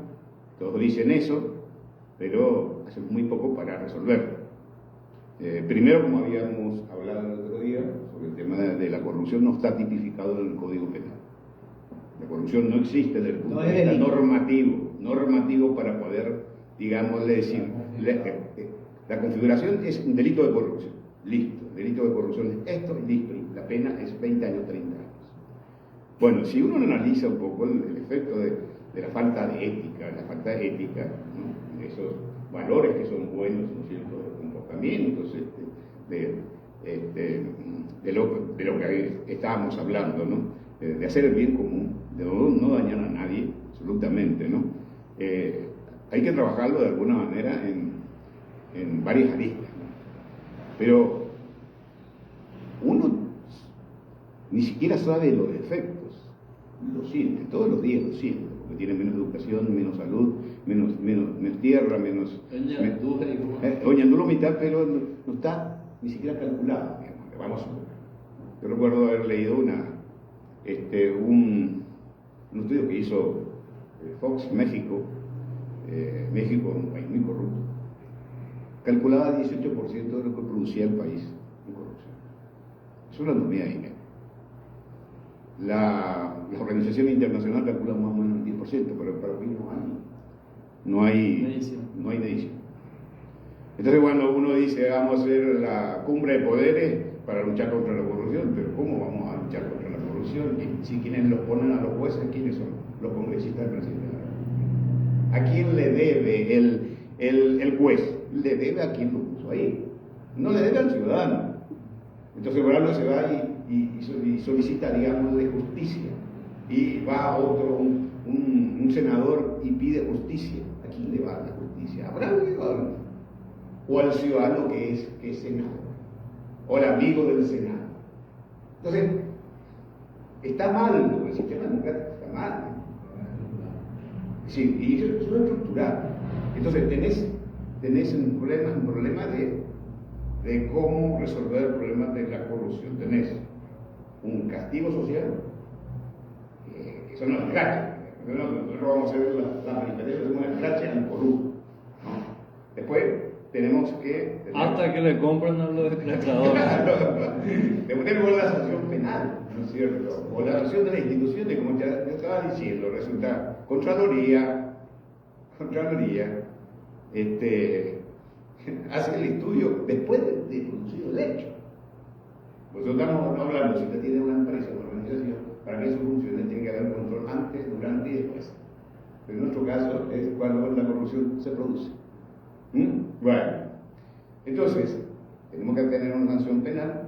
todos dicen eso, pero hacemos muy poco para resolverlo. Primero, como habíamos hablado el otro día, sobre el tema de la corrupción, no está tipificado en el Código Penal. La corrupción no existe desde el punto de vista normativo para poder, digámosle, decir, la configuración es un delito de corrupción. Listo, delito de corrupción es esto, listo, y la pena es 20 años, 30 años. Bueno, si uno analiza un poco el efecto de la falta de ética, ¿no? De esos valores que son buenos, ¿no es cierto?, de comportamientos, de lo que estábamos hablando, ¿no? De hacer el bien común, de no dañar a nadie, absolutamente, ¿no? Hay que trabajarlo de alguna manera en varias aristas. Pero uno ni siquiera sabe los efectos, lo siente, todos los días lo siente, porque tiene menos educación, menos salud, menos tierra, menos... Oñandú mitad, pero no está ni siquiera calculado, digamos, vamos a ver. Yo recuerdo haber leído un estudio que hizo Fox México, México es un país muy corrupto, calculaba 18% de lo que producía el país en corrupción. Es una enormidad de dinero. La organización internacional calcula más o menos el 10%, pero para mí no hay medición. Entonces cuando uno dice vamos a hacer la cumbre de poderes para luchar contra la corrupción, pero ¿cómo vamos a luchar contra la corrupción? Si quienes los ponen a los jueces, ¿quiénes son? Los congresistas del presidente de la República. ¿A quién le debe el juez? Le debe a quien lo puso ahí, no le debe al ciudadano. Entonces Braulio se va y solicita, digamos, de justicia, y va otro, un senador y pide justicia. ¿A quién le va la justicia? ¿A Braulio o al ciudadano que es senador, o el amigo del Senado? Entonces, está mal, el sistema democrático está mal. Sí, y eso es estructural. Entonces tenés un problema de cómo resolver el problema de la corrupción. Tenés un castigo social, que eso no es escrache. Nosotros vamos a hacer la manifestación de un escrache al corrupto, ¿no? Después tenemos que... Hasta que le compran a los escrachadores. Después tenemos la sanción penal, ¿no es cierto? O la sanción de las instituciones, como ya estaba diciendo. Resulta Contraloría, hace el estudio después de producido el hecho. Nosotros estamos hablando, si usted tiene una empresa, una organización, para que eso funcione tiene que haber control antes, durante y después. Pero en nuestro caso es cuando la corrupción se produce. Bueno, entonces tenemos que tener una sanción penal,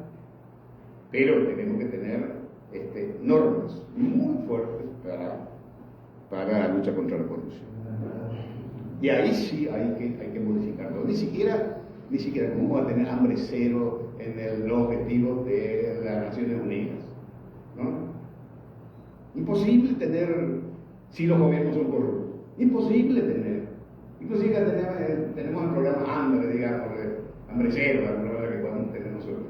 pero tenemos que tener normas muy fuertes para la lucha contra la corrupción. Y ahí sí hay que modificarlo. Ni siquiera cómo va a tener hambre cero en los objetivos de las Naciones Unidas, ¿no? Imposible tener, si los gobiernos son corruptos. Imposible tener. Inclusive tenemos el programa Hambre, digamos, hambre cero, la palabra que podemos tener nosotros.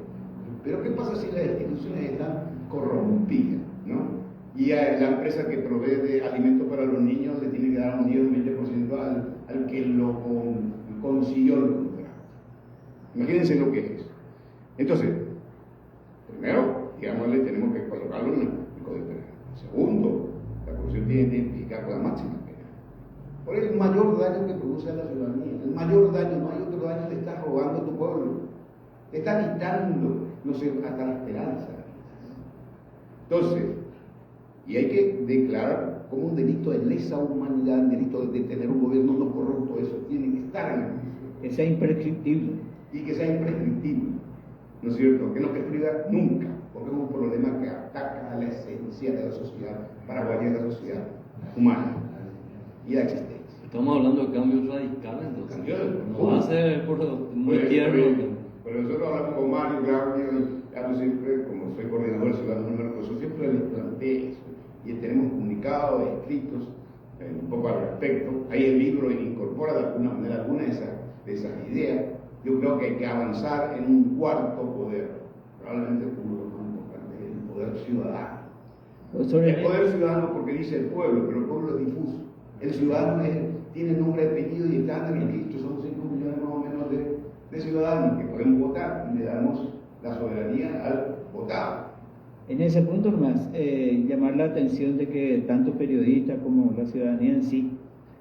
Pero ¿qué pasa si las instituciones están corrompidas, ¿no? Y a la empresa que provee de alimentos para los niños le tiene que dar un 10 o un 20% al que lo consiguió el contrato. Imagínense lo que es eso. Entonces, primero, digámosle, tenemos que colocarlo en el Código Penal. Segundo, la corrupción tiene que identificar la máxima pena. Por el mayor daño que produce a la ciudadanía, el mayor daño, no hay otro daño, te estás robando a tu pueblo, te está quitando, no sé, hasta la esperanza. Entonces, y hay que declarar como un delito de lesa humanidad, un delito de tener un gobierno no corrupto, eso tiene que estar en la Constitución. Que sea imprescriptible. Y que sea imprescriptible, ¿no es cierto? Que no prescriba nunca, porque es un problema que ataca a la esencia de la sociedad paraguaya, de la sociedad humana y la existencia. Estamos hablando de cambios radicales, entonces. No va a ser muy tierno. Pero nosotros hablamos con Mario, Claudio, y siempre, como soy coordinador ciudadano del Mercosur, siempre les planteé eso. Y tenemos comunicados, escritos, un poco al respecto. Ahí el libro incorpora de alguna manera algunas de esas ideas. Yo creo que hay que avanzar en un cuarto poder, probablemente el punto más importante, el poder ciudadano. El poder ciudadano porque dice el pueblo, pero el pueblo es difuso. El ciudadano tiene nombre, apellido y está en el registro. Somos 5 millones más o menos de ciudadanos que podemos votar y le damos la soberanía al votado. En ese punto más, llamar la atención de que tanto periodistas como la ciudadanía en sí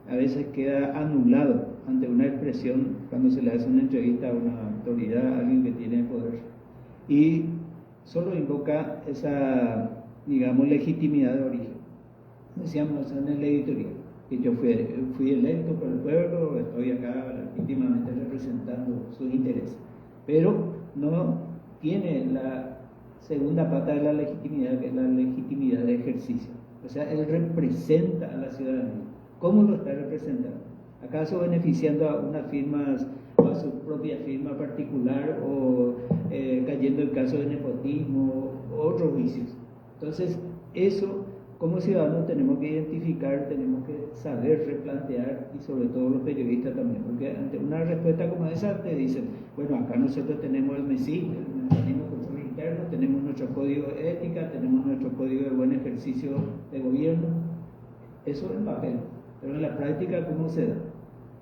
a veces queda anulado ante una expresión cuando se le hace una entrevista a una autoridad, a alguien que tiene poder, y solo invoca esa, digamos, legitimidad de origen. Decíamos en el editorial que yo fui electo por el pueblo, estoy acá legítimamente representando sus intereses, pero no tiene la segunda pata de la legitimidad, que es la legitimidad de ejercicio. O sea, él representa a la ciudadanía. ¿Cómo lo está representando? ¿Acaso beneficiando a unas firmas o a su propia firma particular o cayendo en casos de nepotismo o otros vicios? Entonces, eso como ciudadanos tenemos que identificar, tenemos que saber replantear, y sobre todo los periodistas también, porque ante una respuesta como esa te dicen, bueno, acá nosotros tenemos el MESI, el Mecanismo de Control Interno, tenemos nuestro código de ética, tenemos nuestro código de buen ejercicio de gobierno, eso en papel, pero en la práctica, ¿cómo se da?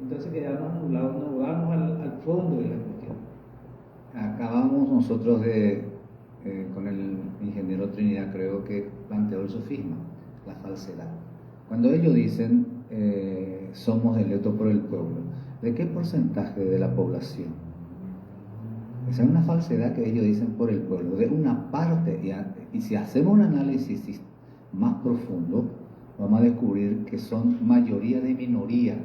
Entonces quedamos anulados, no vamos al fondo de la cuestión. Acabamos nosotros con el ingeniero Trinidad oportunidad creo que planteó el sofisma, la falsedad. Cuando ellos dicen somos electos por el pueblo, ¿de qué porcentaje de la población? Esa es una falsedad que ellos dicen por el pueblo, de una parte, y si hacemos un análisis más profundo, vamos a descubrir que son mayoría de minoría,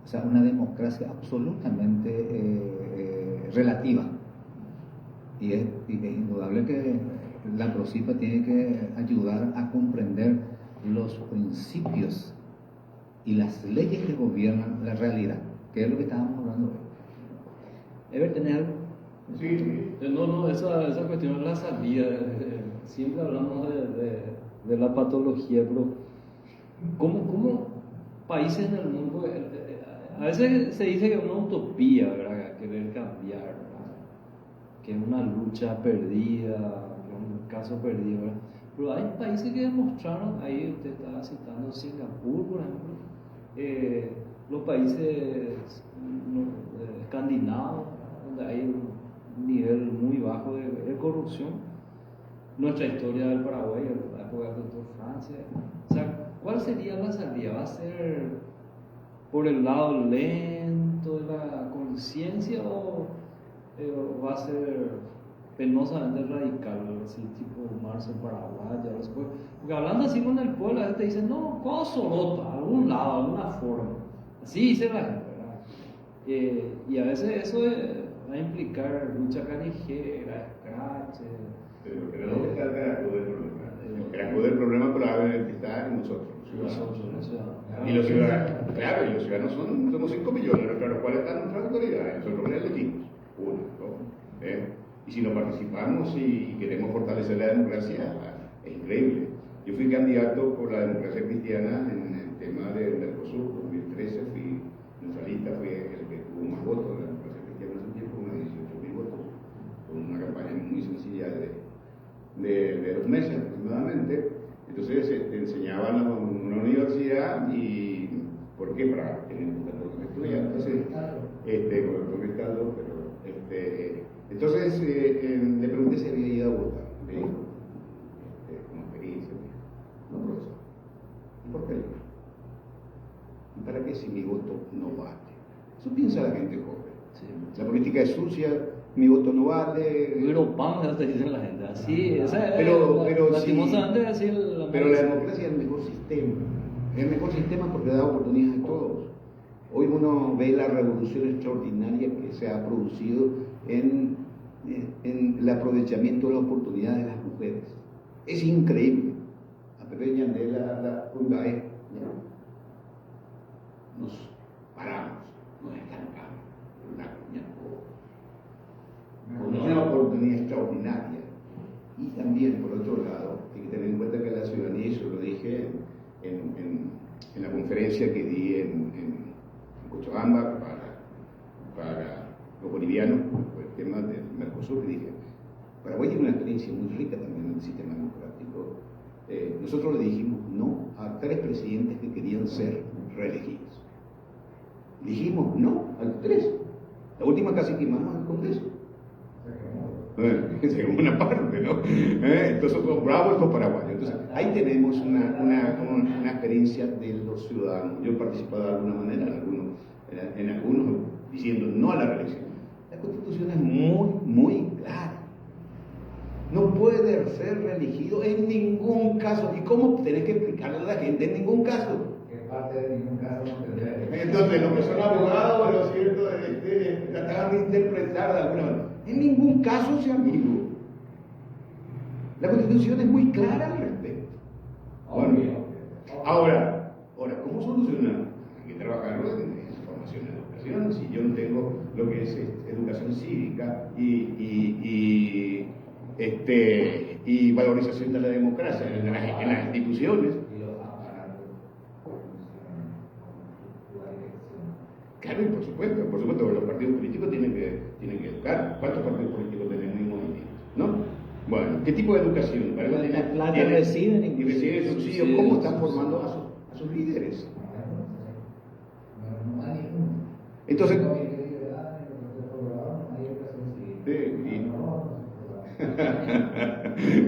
o sea, una democracia absolutamente relativa. Y es indudable que la PROCIPA tiene que ayudar a comprender los principios y las leyes que gobiernan la realidad, que es lo que estábamos hablando hoy. ¿Ever tener algo? Sí. No, esa cuestión es la salida. Siempre hablamos de la patología, pero ¿cómo países en el mundo? A veces se dice que es una utopía, ¿verdad? Querer cambiar, ¿verdad? Que es una lucha perdida, que es un caso perdido, ¿verdad? Pero hay países que demostraron, ahí usted estaba citando Singapur, por ejemplo, los países escandinavos, donde hay un nivel muy bajo de corrupción. Nuestra historia del Paraguay, la época del doctor Francia. O sea, ¿cuál sería la salida? ¿Va a ser por el lado lento de la conciencia o va a ser penosamente radical, así tipo marzo paraguaya? Porque hablando así con el pueblo, la gente dice, no, ¿cómo Sorota? Algún lado, alguna forma. Así dice la gente, ¿verdad? Y a veces eso va a implicar lucha callejera, escrache. Pero ¿dónde está el carajo del problema? El carajo del problema probablemente está en nosotros, los ciudadanos. Y los ciudadanos, claro, y los ciudadanos somos 5 millones, entre los cuales están nuestras autoridades. Nosotros les elegimos, uno, dos. Y si no participamos y queremos fortalecer la democracia, es increíble. Yo fui candidato por la democracia cristiana en el tema del Mercosur, 2013, nuestra lista fue el que tuvo más votos de la democracia cristiana en ese tiempo, unos 18.000 votos, con una campaña muy sencilla de 2 meses aproximadamente. Entonces te enseñaban en una universidad y ¿por qué? Para tener un doctor que estudia. Entonces, con Cristaldo, pero entonces le pregunté si había ido a votar. Me dijo, como experiencia, no, profesor. ¿Y por qué? ¿Y para qué si mi voto no vale? Eso piensa la gente joven. Sí. La política es sucia, mi voto no vale. Pero vamos, te dicen la gente. Así, pero lastimosamente, sí, pero la democracia es el mejor sistema. Es el mejor sistema porque da oportunidades a todos. Hoy uno ve la revolución extraordinaria que se ha producido en el aprovechamiento de la oportunidad de las mujeres. Es increíble. A pequeña de la Hyundai, nos paramos, nos estancamos. Con una oportunidad extraordinaria. Y también, por otro lado, hay que tener en cuenta que la ciudadanía, y eso lo dije en la conferencia que di en Cochabamba para los bolivianos, por el tema del Mercosur, que dije, Paraguay tiene una experiencia muy rica también en el sistema democrático. Nosotros le dijimos no a 3 presidentes que querían ser reelegidos. Dijimos no a los 3. La última casi quemamos al Congreso. Según una parte, ¿no? Entonces, son bravos los paraguayos. Entonces, ahí tenemos una experiencia de los ciudadanos. Yo he participado de alguna manera en algunos diciendo no a la reelección. La Constitución es muy, muy clara. No puede ser reelegido en ningún caso. ¿Y cómo tenés que explicarle a la gente en ningún caso? ¿Qué parte de ningún caso no tendría que... Entonces, los que son abogados, ¿no es cierto?, trataban de interpretar de alguna manera. En ningún caso, sea amigo. La Constitución es muy clara al respecto. Ahora, ¿cómo solucionar? Hay que trabajarlo en formación y educación. Si yo no tengo lo que es educación cívica y valorización de la democracia en las instituciones. Claro, y por supuesto, los partidos políticos tienen que educar. ¿Cuántos partidos políticos tenemos en movimiento? ¿No? Bueno, ¿qué tipo de educación? Para la plata reciben y reciben subsidios. ¿Cómo están formando a sus líderes? Entonces,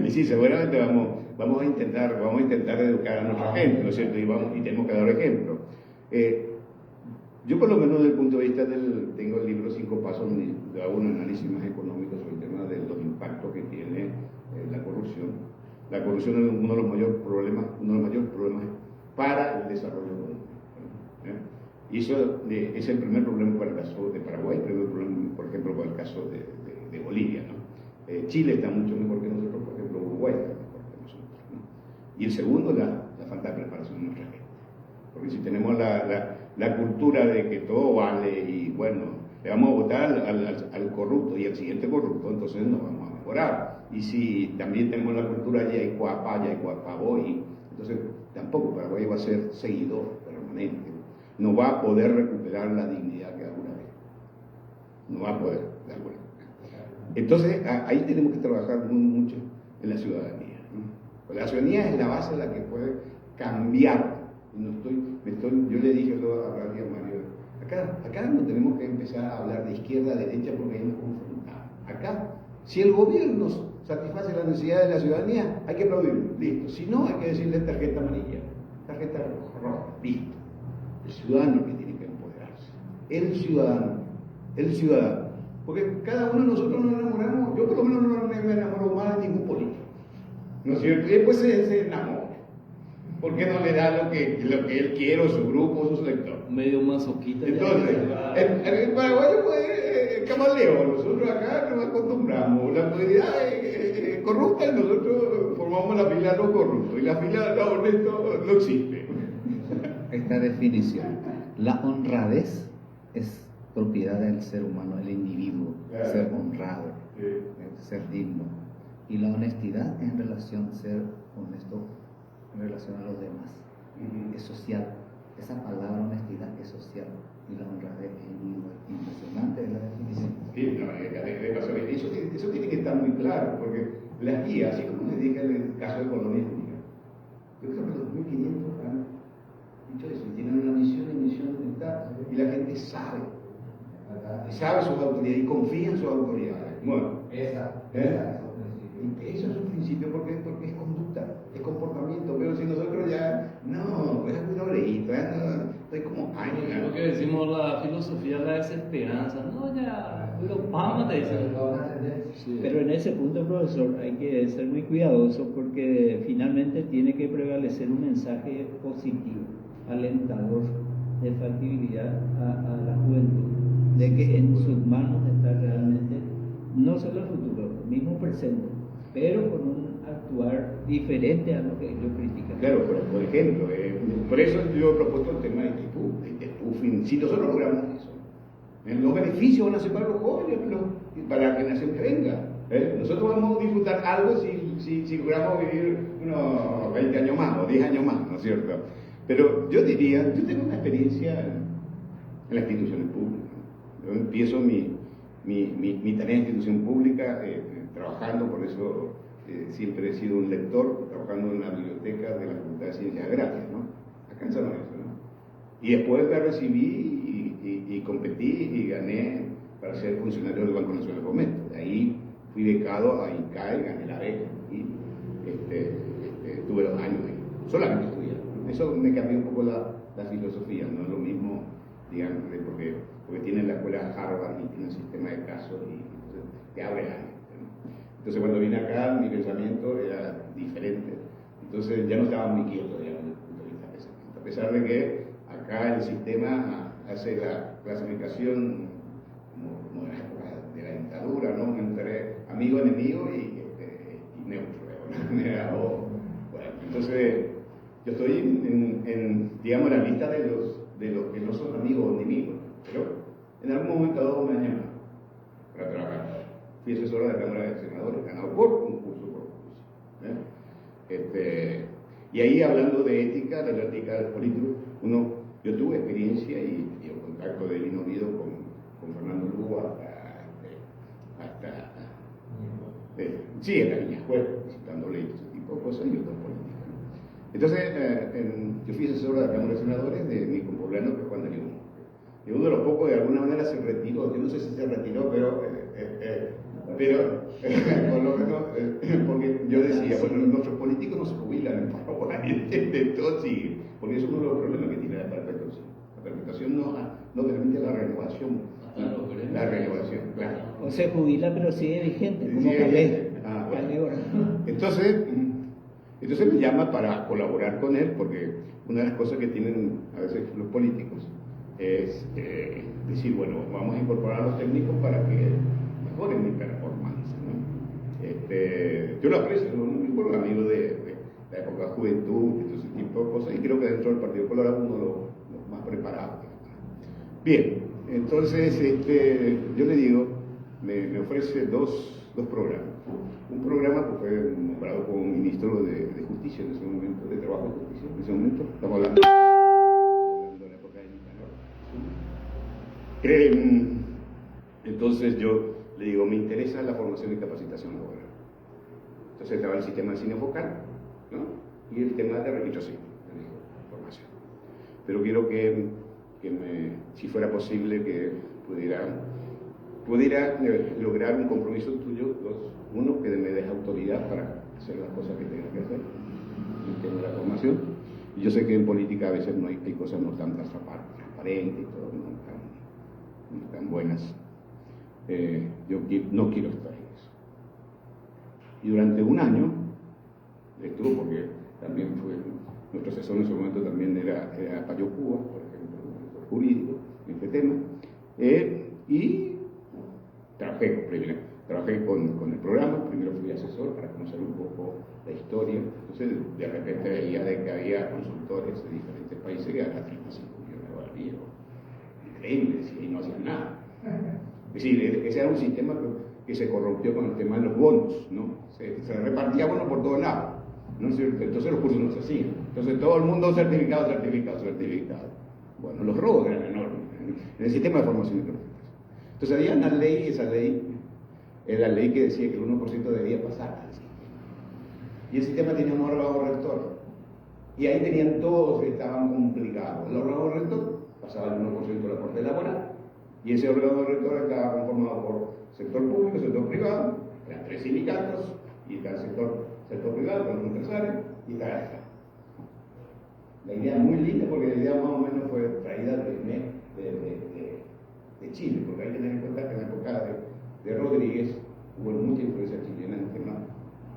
Y sí, seguramente vamos a intentar educar a nuestra gente, ¿no es cierto? Y tenemos que dar ejemplo. Yo por lo menos desde el punto de vista tengo el libro 5 Pasos, donde hago un análisis más económico sobre el tema de los impactos que tiene la corrupción. La corrupción es uno de los mayores problemas para el desarrollo económico. Y eso es el primer problema para el caso de Paraguay, el primer problema, por ejemplo, para el caso de Bolivia, ¿no? Chile está mucho mejor que nosotros, por ejemplo, Uruguay está mejor que nosotros, ¿no? Y el segundo, la falta de preparación de nuestra gente. Porque si tenemos la cultura de que todo vale y bueno, le vamos a votar al corrupto y al siguiente corrupto, entonces no vamos a mejorar. Y si también tenemos la cultura ya hay cuapa voy, entonces tampoco Paraguay va a ser seguidor permanente. No va a poder recuperar la dignidad que alguna vez. No va a poder, de alguna manera. Entonces, ahí tenemos que trabajar mucho en la ciudadanía, ¿no? Pues la ciudadanía es la base en la que puede cambiar. Yo le dije a Mario, acá no tenemos que empezar a hablar de izquierda a derecha porque ahí nos confrontamos. Acá, si el gobierno satisface las necesidades de la ciudadanía, hay que aplaudirlo, listo. Si no, hay que decirle tarjeta amarilla, tarjeta roja, listo. El ciudadano que tiene que empoderarse. El ciudadano. Porque cada uno de nosotros nos enamoramos, yo por lo menos no me enamoro más de ningún político. ¿No es cierto? Y después se enamora. ¿Por qué no le da lo que él quiere, o su grupo, o su sector? Medio masoquista. Entonces, el paraguayo es camaleón, nosotros acá nos acostumbramos. La autoridad es corrupta y nosotros formamos la fila de los corruptos. Y la fila de los honestos no existe. Esta definición, la honradez es propiedad del ser humano, el individuo, claro. Ser honrado, ser digno. Y la honestidad en relación a ser honesto en relación a los demás. Es social. Esa palabra honestidad es social. Y la honradez es impresionante, es la definición. Sí, no, eso tiene que estar muy claro, porque las guías, así como les dije en el caso de Colonia Única, yo creo que los 2500 han dicho eso, tienen una misión y la gente sabe sus autoridades y confía en sus autoridades. Bueno, eso es un principio porque es conducta, es comportamiento, pero si nosotros ya, no, es muy dobleíto, estoy como años. Es lo que decimos la filosofía de la desesperanza, no, ya, pero vamos, te dicen. Sí. Pero en ese punto, profesor, hay que ser muy cuidadoso porque finalmente tiene que prevalecer un mensaje positivo, alentador, de factibilidad a la juventud, de que en sus manos está realmente no solo el futuro, el mismo presente, pero con un actuar diferente a lo que ellos critican. Claro, por ejemplo, por eso yo he propuesto el tema de ITPU. Si nosotros logramos eso, los beneficios van a ser para los jóvenes, para la generación que venga. Nosotros vamos a disfrutar algo si logramos vivir unos 20 años más o 10 años más, ¿no es cierto? Pero yo diría, yo tengo una experiencia en las instituciones públicas. Yo empiezo mi tarea en institución pública trabajando, por eso siempre he sido un lector, trabajando en la biblioteca de la Facultad de Ciencias Agrarias, ¿no? Acá en San Lorenzo, ¿no? Y después me recibí y competí y gané para ser funcionario del Banco Nacional de Fomento. De ahí fui becado a INCAE, gané la beca y tuve 2 años ahí, solamente estudiando. Eso me cambió un poco la filosofía, no es lo mismo, digamos, porque tienen la escuela Harvard y tienen un sistema de casos y entonces te abre la mente, ¿no? Entonces cuando vine acá mi pensamiento era diferente, entonces ya no estaba muy quieto, digamos, desde el punto de vista de pensamiento, a pesar de que acá el sistema hace la clasificación como de la época de la dictadura, ¿no? Entre amigo, enemigo y neutro, ¿no? Bueno, entonces yo estoy en digamos, la lista de los que no son amigos o enemigos, pero en algún momento dado me han llamado para trabajar. Fui asesor de la Cámara de Senadores, ganado por concurso. Y ahí, hablando de ética, de la ética del político, yo tuve experiencia y contacto de Lino Vido con Fernando Lugo hasta Niña Juez, visitando leyes, ese tipo de cosas y otras políticas. Entonces, yo fui asesor de la Cámara de Senadores de mi compoblano, que es Juan de León. Y uno de los pocos, de alguna manera, se retiró. Yo no sé si se retiró, pero Pero, por lo menos, porque yo decía, bueno, nuestros políticos no se jubilan en Paraguay, entonces sí, porque eso es uno de los problemas que tiene la perpetuación. La perpetuación no permite la renovación. La renovación, claro. O se jubila pero sigue vigente, como Sí, Calé. bueno. Entonces me llama para colaborar con él, porque una de las cosas que tienen a veces los políticos es decir, bueno, vamos a incorporar a los técnicos para que mejoren mi performance, ¿no? Yo lo aprecio, un amigo de la época de juventud, y todo ese tipo de cosas, y creo que dentro del Partido Colorado uno de los más preparados. Bien, entonces yo le digo, me ofrece dos programas. Un programa que fue nombrado como ministro de Justicia en ese momento, de Trabajo y Justicia en ese momento, estamos hablando de la época de Nicanor. Entonces yo le digo, me interesa la formación y capacitación laboral. Entonces estaba el sistema de cine focal, ¿no? Y el tema de registro civil, formación. Pero quiero que si fuera posible, que pudiera lograr un compromiso tuyo, uno, que me deje autoridad para hacer las cosas que tenga que hacer, el tema de la formación. Y yo sé que en política a veces no hay cosas no tan transparentes y todo, no tan buenas. Yo no quiero estar en eso. Y durante un año estuvo, porque también fue nuestro asesor en ese momento, también era Payo Cuba, por ejemplo, jurídico en este tema, y trabajé con el programa. Primero fui asesor para conocer un poco la historia. Entonces de repente veía de que había consultores de diferentes países que ganan 35 millones de dólares, increíble, y no hacían nada. Es decir, ese era un sistema que se corrompió con el tema de los bonos, ¿no? Se repartía bonos por todos lados, ¿no es cierto? Entonces los cursos no se hacían. Entonces todo el mundo certificado. Bueno, los robos eran enormes en el sistema de formación y capacitación. Entonces había una ley, esa ley era la ley que decía que el 1% debía pasar al sistema. Y el sistema tenía un órgano rector. Y ahí tenían todos que estaban complicados. El órgano rector pasaba el 1% del aporte laboral. Y ese órgano rector estaba conformado por sector público, sector privado, eran 3 sindicatos, y está el sector privado, con un empresario, y está el Estado. La idea muy linda, porque la idea más o menos fue traída de Chile, porque hay que tener en cuenta que en la época de Rodríguez hubo mucha influencia chilena en el tema,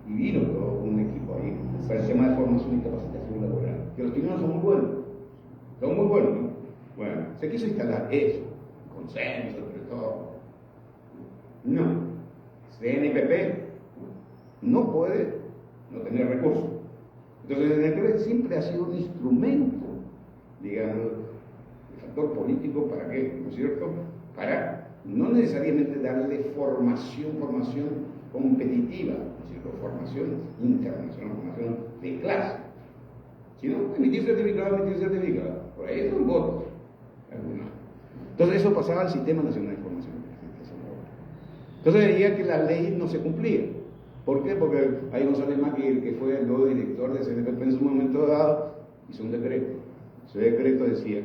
y vino todo un equipo ahí para el tema de formación y capacitación laboral, que los chilenos son muy buenos, ¿no? Bueno, se quiso instalar eso, consenso sobre todo. No, CNPP no puede no tener recursos. Entonces el CNPP siempre ha sido un instrumento, digamos, de factor político. ¿Para qué? ¿No es cierto? Para no necesariamente darle formación competitiva, ¿no es cierto? Formación internacional, formación de clase, sino emitir certificado. Por ahí son votos, algunos. Entonces eso pasaba al Sistema Nacional de Formación y Capacitación Laboral. Entonces veía que la ley no se cumplía. ¿Por qué? Porque hay González Maquil, que fue el nuevo director de CNPP en su momento dado, hizo un decreto. Ese decreto decía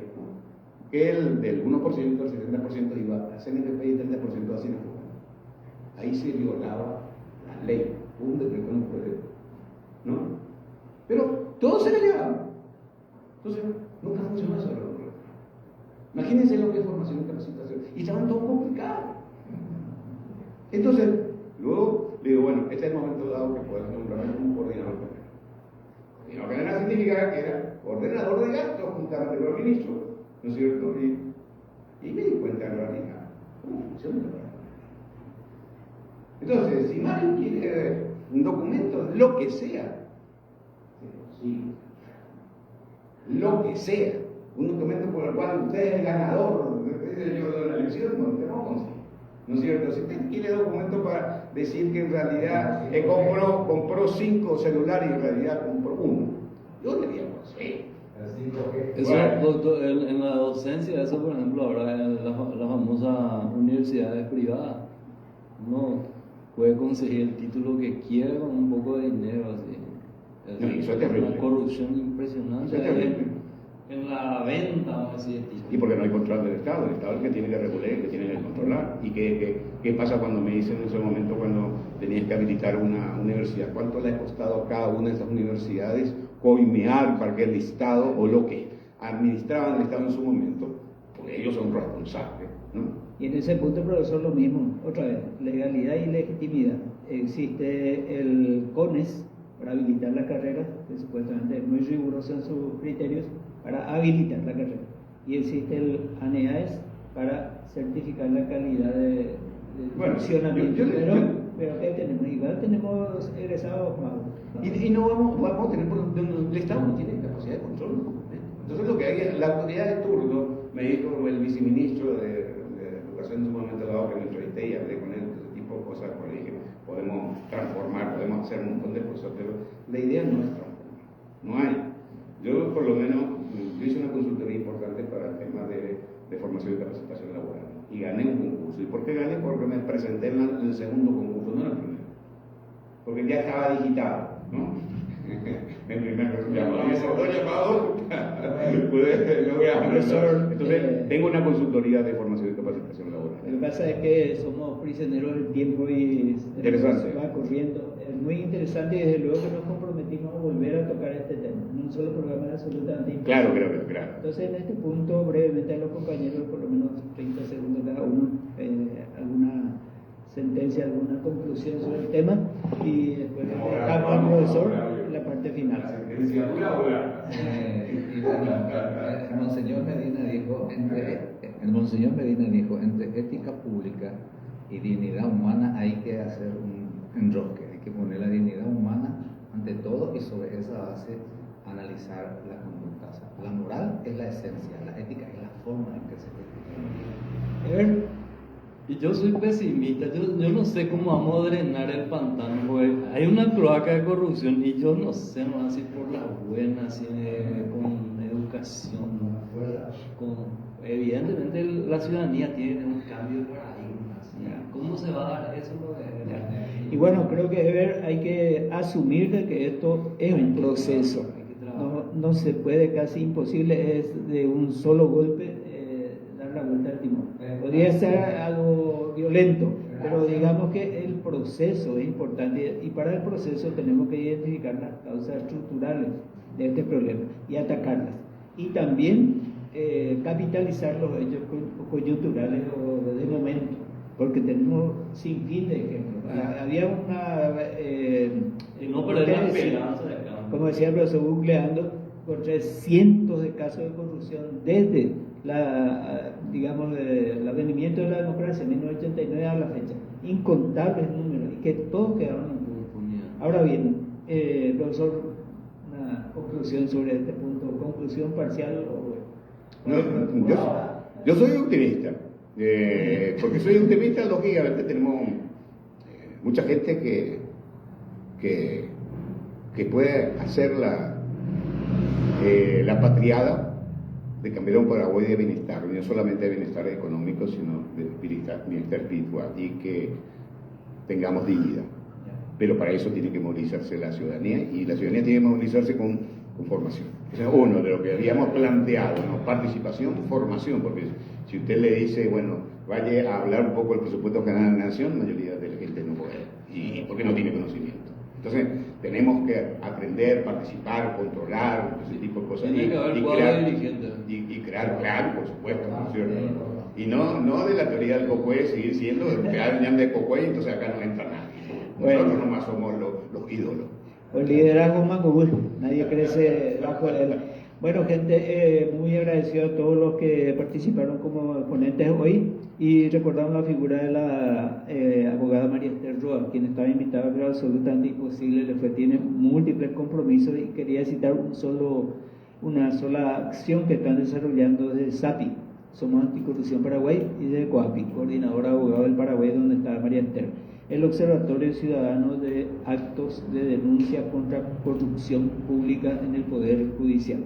que el del 1%, el 70% iba a CNPP y el 30% a CNFOCA. Ahí se violaba la ley. Un decreto no puede, ¿no? Pero todos se le llevaban. Entonces, nunca funcionó eso. Imagínense lo que es formación y capacitación. Y estaban todos complicados. Entonces, luego digo, bueno, este es el momento dado que puedes nombrar un coordinador general. Coordinador general significa que era ordenador de gastos juntamente con el ministro, ¿no es cierto? Y me di cuenta en realidad cómo funciona la verdad. Entonces, si Mario quiere un documento, lo que sea, lo que sea, un documento por el cual usted es el ganador de la elección, no te lo consigue. ¿No es cierto? Si usted quiere documento para decir que en realidad compró 5 celulares y en realidad compró 1, yo le diría, sí. Eso, doctor, en la docencia, eso por ejemplo, ahora en las famosas universidades privadas, uno puede conseguir el título que quiera con un poco de dinero, así. No, eso es terrible. Una corrupción impresionante. Eso es terrible. en la venta, vamos a decir. Y porque no hay control del Estado, el Estado es el que tiene que regular, el que tiene que controlar. ¿Y qué pasa cuando me dicen en ese momento cuando tenías que habilitar una universidad? ¿Cuánto le ha costado a cada una de esas universidades coimear para que el Estado o lo que administraban el Estado en su momento, porque ellos son responsables, ¿no? Y en ese punto, profesor, lo mismo, otra vez, legalidad y legitimidad. Existe el CONES para habilitar la carrera, que supuestamente es muy riguroso en sus criterios, para habilitar la carrera. Y existe el ANEAES para certificar la calidad de funcionamiento. Pero ¿qué tenemos? Igual tenemos egresados magos. Y no vamos a tener, el Estado no tiene capacidad de control. Entonces lo que hay, la autoridad de turno, me dijo el viceministro de Educación en su momento dado que me entrevisté y hablé con él, ese tipo de cosas, porque dije, podemos transformar, podemos hacer un montón de cosas, pero la idea no es transformar, no hay. Yo por lo menos, yo hice una consultoría importante para el tema de formación y capacitación laboral y gané un concurso. ¿Y por qué gané? Porque me presenté en el segundo concurso, no en el primero, porque ya estaba digitado, ¿no? El primer llamado, el segundo llamado, entonces tengo una consultoría de formación y capacitación laboral. Lo que pasa es que somos prisioneros del tiempo y se va corriendo. Es muy interesante y desde luego que nos comprometimos a volver a tocar este tema. En un solo programa es absolutamente imposible. Claro. Entonces en este punto brevemente a los compañeros, por lo menos 30 segundos cada uno, alguna sentencia, alguna conclusión sobre el tema y después dejamos al profesor en la parte final. El Monseñor Medina dijo, entre ética pública y dignidad humana hay que hacer un enrosque, hay que poner la dignidad humana ante todo y sobre esa base analizar la conducta. O sea, la moral es la esencia, la ética es la forma en que se ejerce. Y yo soy pesimista, yo no sé cómo vamos a drenar el pantano, porque hay una cloaca de corrupción y yo no sé, no así por la buena, así con educación, evidentemente la ciudadanía tiene un cambio de paradigma, ¿cómo se va a dar eso? Y bueno, creo que hay que asumir de que esto es un proceso, no se puede, casi imposible, es de un solo golpe dar la vuelta al timón. Podría ser algo violento, pero digamos que el proceso es importante y para el proceso tenemos que identificar las causas estructurales de este problema y atacarlas. Y también capitalizar los hechos coyunturales o de momento, porque tenemos sin fin de ejemplos. Había una... y no perder la esperanza de acá. Como decía el profesor, googleando, encontré cientos de casos de corrupción desde el advenimiento de la democracia en 1989 a la fecha, incontables números, y que todos quedaron impunes. Ahora bien, profesor, una conclusión sobre este punto, conclusión parcial yo soy optimista, porque soy optimista, lógicamente tenemos mucha gente que puede hacer la patriada de cambiar un Paraguay de bienestar, no solamente de bienestar económico, sino de bienestar espiritual, y que tengamos dignidad. Pero para eso tiene que movilizarse la ciudadanía, y la ciudadanía tiene que movilizarse con formación. Ese es uno de lo que habíamos planteado, ¿no? Participación, formación, porque si usted le dice, bueno, vaya a hablar un poco del presupuesto general de la nación, la mayoría de la gente no puede, y porque no tiene conocimiento. Entonces, tenemos que aprender, participar, controlar, ese tipo de cosas. Y crear, claro, por supuesto, ¿no es cierto? Y no de la teoría del Cocué, seguir siendo que hablan de Cocué, entonces acá no entra nadie. Nosotros nomás somos los ídolos. El liderazgo Mangú, nadie crece bajo él. Bueno, gente, muy agradecido a todos los que participaron como ponentes hoy y recordamos la figura de la abogada María Esther Roa, quien estaba invitada, pero absolutamente imposible, tiene múltiples compromisos y quería citar una sola acción que están desarrollando desde SAPI, Somos Anticorrupción Paraguay, y de COAPI, Coordinadora Abogado del Paraguay, donde está María Esther. El Observatorio Ciudadano de Actos de Denuncia contra Corrupción Pública en el Poder Judicial.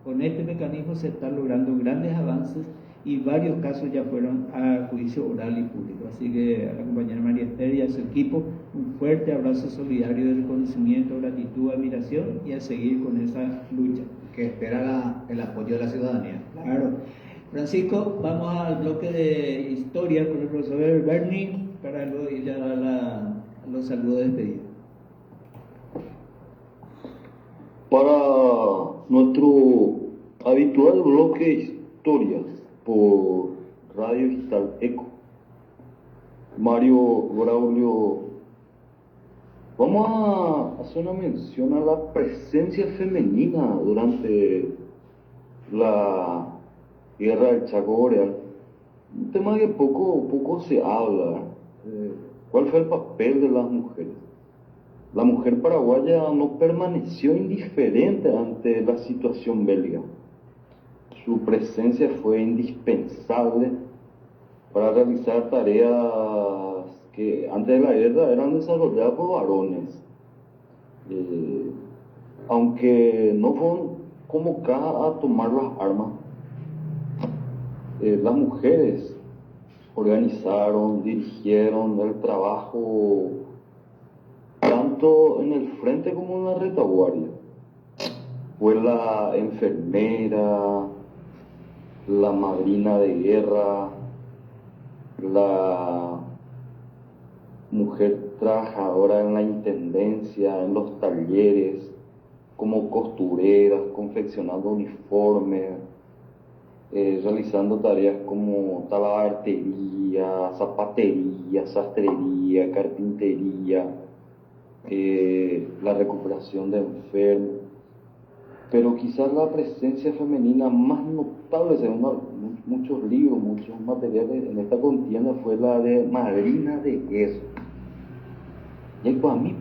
Con este mecanismo se están logrando grandes avances y varios casos ya fueron a juicio oral y público. Así que a la compañera María Esther y a su equipo un fuerte abrazo solidario de reconocimiento, gratitud, admiración y a seguir con esa lucha. Que espera el apoyo de la ciudadanía. Claro. Francisco, vamos al bloque de historia con el profesor Berni para luego ir a los saludos de despedida. Para nuestro habitual bloque de historias por Radio Digital ECO, Mario Braulio, vamos a hacer una mención a la presencia femenina durante la Guerra del Chaco Boreal. Un tema que poco se habla. ¿Cuál fue el papel de las mujeres? La mujer paraguaya no permaneció indiferente ante la situación bélica. Su presencia fue indispensable para realizar tareas que antes de la guerra eran desarrolladas por varones. Aunque no fueron convocadas a tomar las armas, las mujeres organizaron, dirigieron el trabajo tanto en el frente como en la retaguardia. Fue la enfermera, la madrina de guerra, la mujer trabajadora en la intendencia, en los talleres, como costureras, confeccionando uniformes, realizando tareas como talabartería, zapatería, sastrería, carpintería, la recuperación de enfermos. Pero quizás la presencia femenina más notable, según muchos libros, muchos materiales en esta contienda, fue la de madrina de guerra. Y para mí,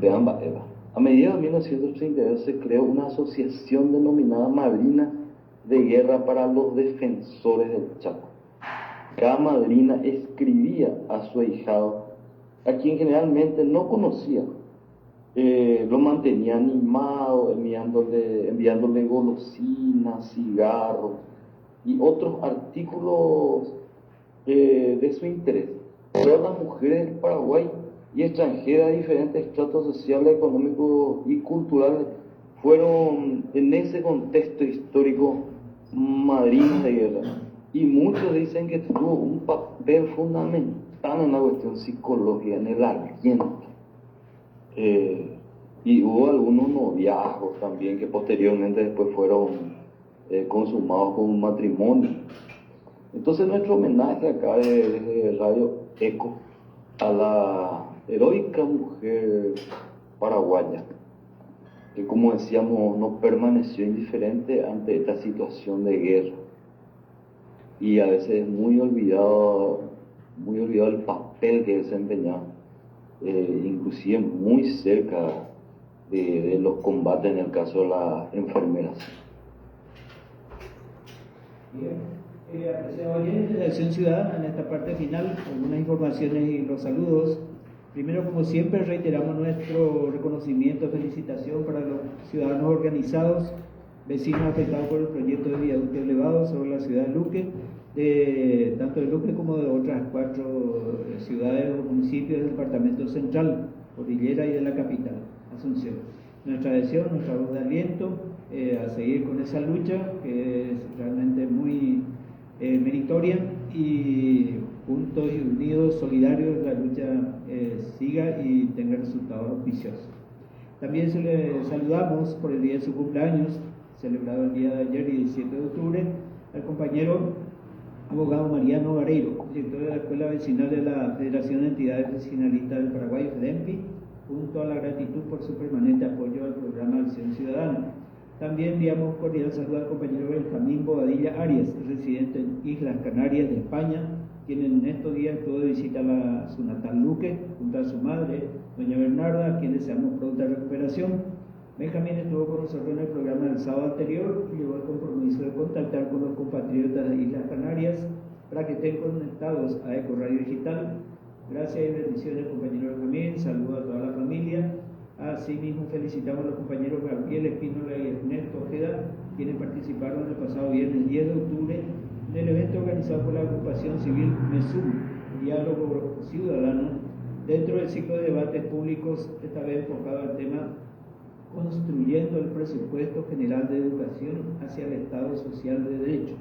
a mediados de 1932 se creó una asociación denominada Madrina de Guerra para los Defensores del Chaco. Cada madrina escribía a su ahijado, a quien generalmente no conocía. Lo mantenía animado, enviándole golosinas, cigarros y otros artículos de su interés. Todas las mujeres del Paraguay y extranjeras de diferentes estratos sociales, económicos y culturales fueron en ese contexto histórico madrinas de guerra. Y muchos dicen que tuvo un papel fundamental en la cuestión psicológica, en el aliento. Y hubo algunos noviazgos también que posteriormente después fueron consumados con un matrimonio. Entonces nuestro homenaje acá desde Radio ECO a la heroica mujer paraguaya, que como decíamos no permaneció indiferente ante esta situación de guerra, y a veces muy olvidado el papel que desempeñaba, inclusive muy cerca de los combates en el caso de las enfermeras. Bien, apreciados oyentes de Acción Ciudadana, en esta parte final, algunas informaciones y los saludos. Primero, como siempre, reiteramos nuestro reconocimiento, felicitación para los ciudadanos organizados, vecinos afectados por el proyecto de viaducto elevado sobre la ciudad de Luque, tanto de Luque como de otras 4 ciudades o municipios del departamento central, Cordillera y de la capital, Asunción. Nuestra adhesión, nuestra voz de aliento a seguir con esa lucha que es realmente muy meritoria, y juntos y unidos, solidarios, la lucha siga y tenga resultados auspiciosos. También saludamos por el día de su cumpleaños, celebrado el día de ayer y 17 de octubre, al compañero abogado Mariano Vareiro, director de la Escuela Vecinal de la Federación de Entidades Vecinalistas del Paraguay, FEDEMPI, junto a la gratitud por su permanente apoyo al programa Acción Ciudadana. También enviamos cordial saludo al compañero Benjamín Bobadilla Arias, residente en Islas Canarias de España, quien en estos días estuvo de visita a su natal Luque, junto a su madre, doña Bernarda, a quien deseamos pronta recuperación. Benjamín estuvo con nosotros en el programa del sábado anterior y llevó el compromiso de contactar con los compatriotas de Islas Canarias para que estén conectados a Eco Radio Digital. Gracias y bendiciones, compañero Benjamín. Saludos a toda la familia. Asimismo, felicitamos a los compañeros Gabriel Espínola y Ernesto Ojeda, quienes participaron el pasado viernes 10 de octubre en el evento organizado por la agrupación civil MESUM, Diálogo Ciudadano, dentro del ciclo de debates públicos, esta vez enfocado al tema Construyendo el Presupuesto General de Educación hacia el Estado Social de Derecho.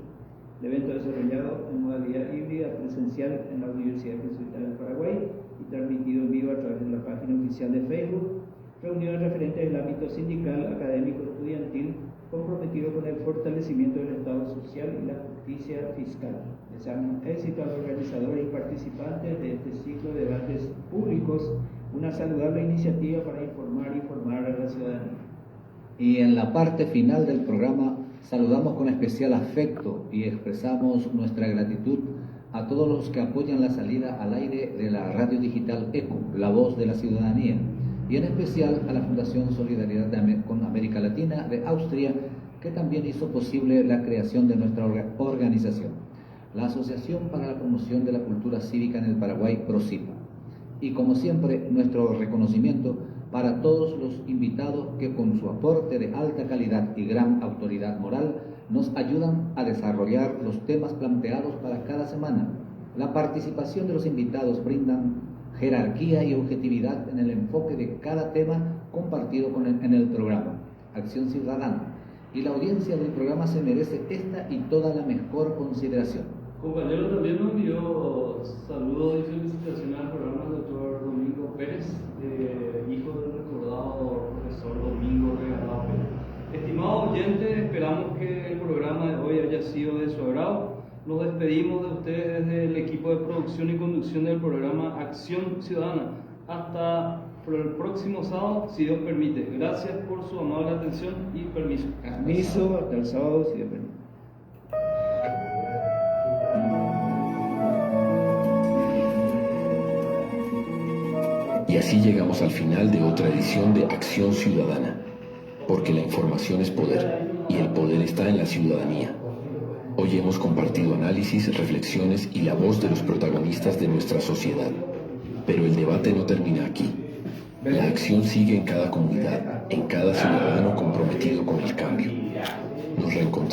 El evento desarrollado en modalidad híbrida presencial en la Universidad Jesuita del Paraguay y transmitido en vivo a través de la página oficial de Facebook. Reuniones referentes del ámbito sindical, académico, estudiantil, comprometido con el fortalecimiento del Estado social y la justicia fiscal. Deseamos éxito a los organizadores y participantes de este ciclo de debates públicos, una saludable iniciativa para informar y formar a la ciudadanía. Y en la parte final del programa saludamos con especial afecto y expresamos nuestra gratitud a todos los que apoyan la salida al aire de la radio digital ECO, la voz de la ciudadanía, y en especial a la Fundación Solidaridad con América Latina de Austria, que también hizo posible la creación de nuestra organización, la Asociación para la Promoción de la Cultura Cívica en el Paraguay, PROCIPA. Y como siempre, nuestro reconocimiento para todos los invitados que con su aporte de alta calidad y gran autoridad moral nos ayudan a desarrollar los temas planteados para cada semana. La participación de los invitados brindan jerarquía y objetividad en el enfoque de cada tema compartido en el programa Acción Ciudadana, y la audiencia del programa se merece esta y toda la mejor consideración. Compañero, también nos envió saludos y felicitaciones al programa del doctor Domingo Pérez, hijo del recordado profesor Domingo Regalado Pérez. Estimado oyente, esperamos que el programa de hoy haya sido de su agrado. Nos despedimos de ustedes desde el equipo de producción y conducción del programa Acción Ciudadana. Hasta el próximo sábado, si Dios permite. Gracias por su amable atención y permiso. Permiso, hasta el sábado, si Dios permite. Y así llegamos al final de otra edición de Acción Ciudadana, porque la información es poder y el poder está en la ciudadanía. Hoy hemos compartido análisis, reflexiones y la voz de los protagonistas de nuestra sociedad. Pero el debate no termina aquí. La acción sigue en cada comunidad, en cada ciudadano comprometido con el cambio. Nos reencontramos.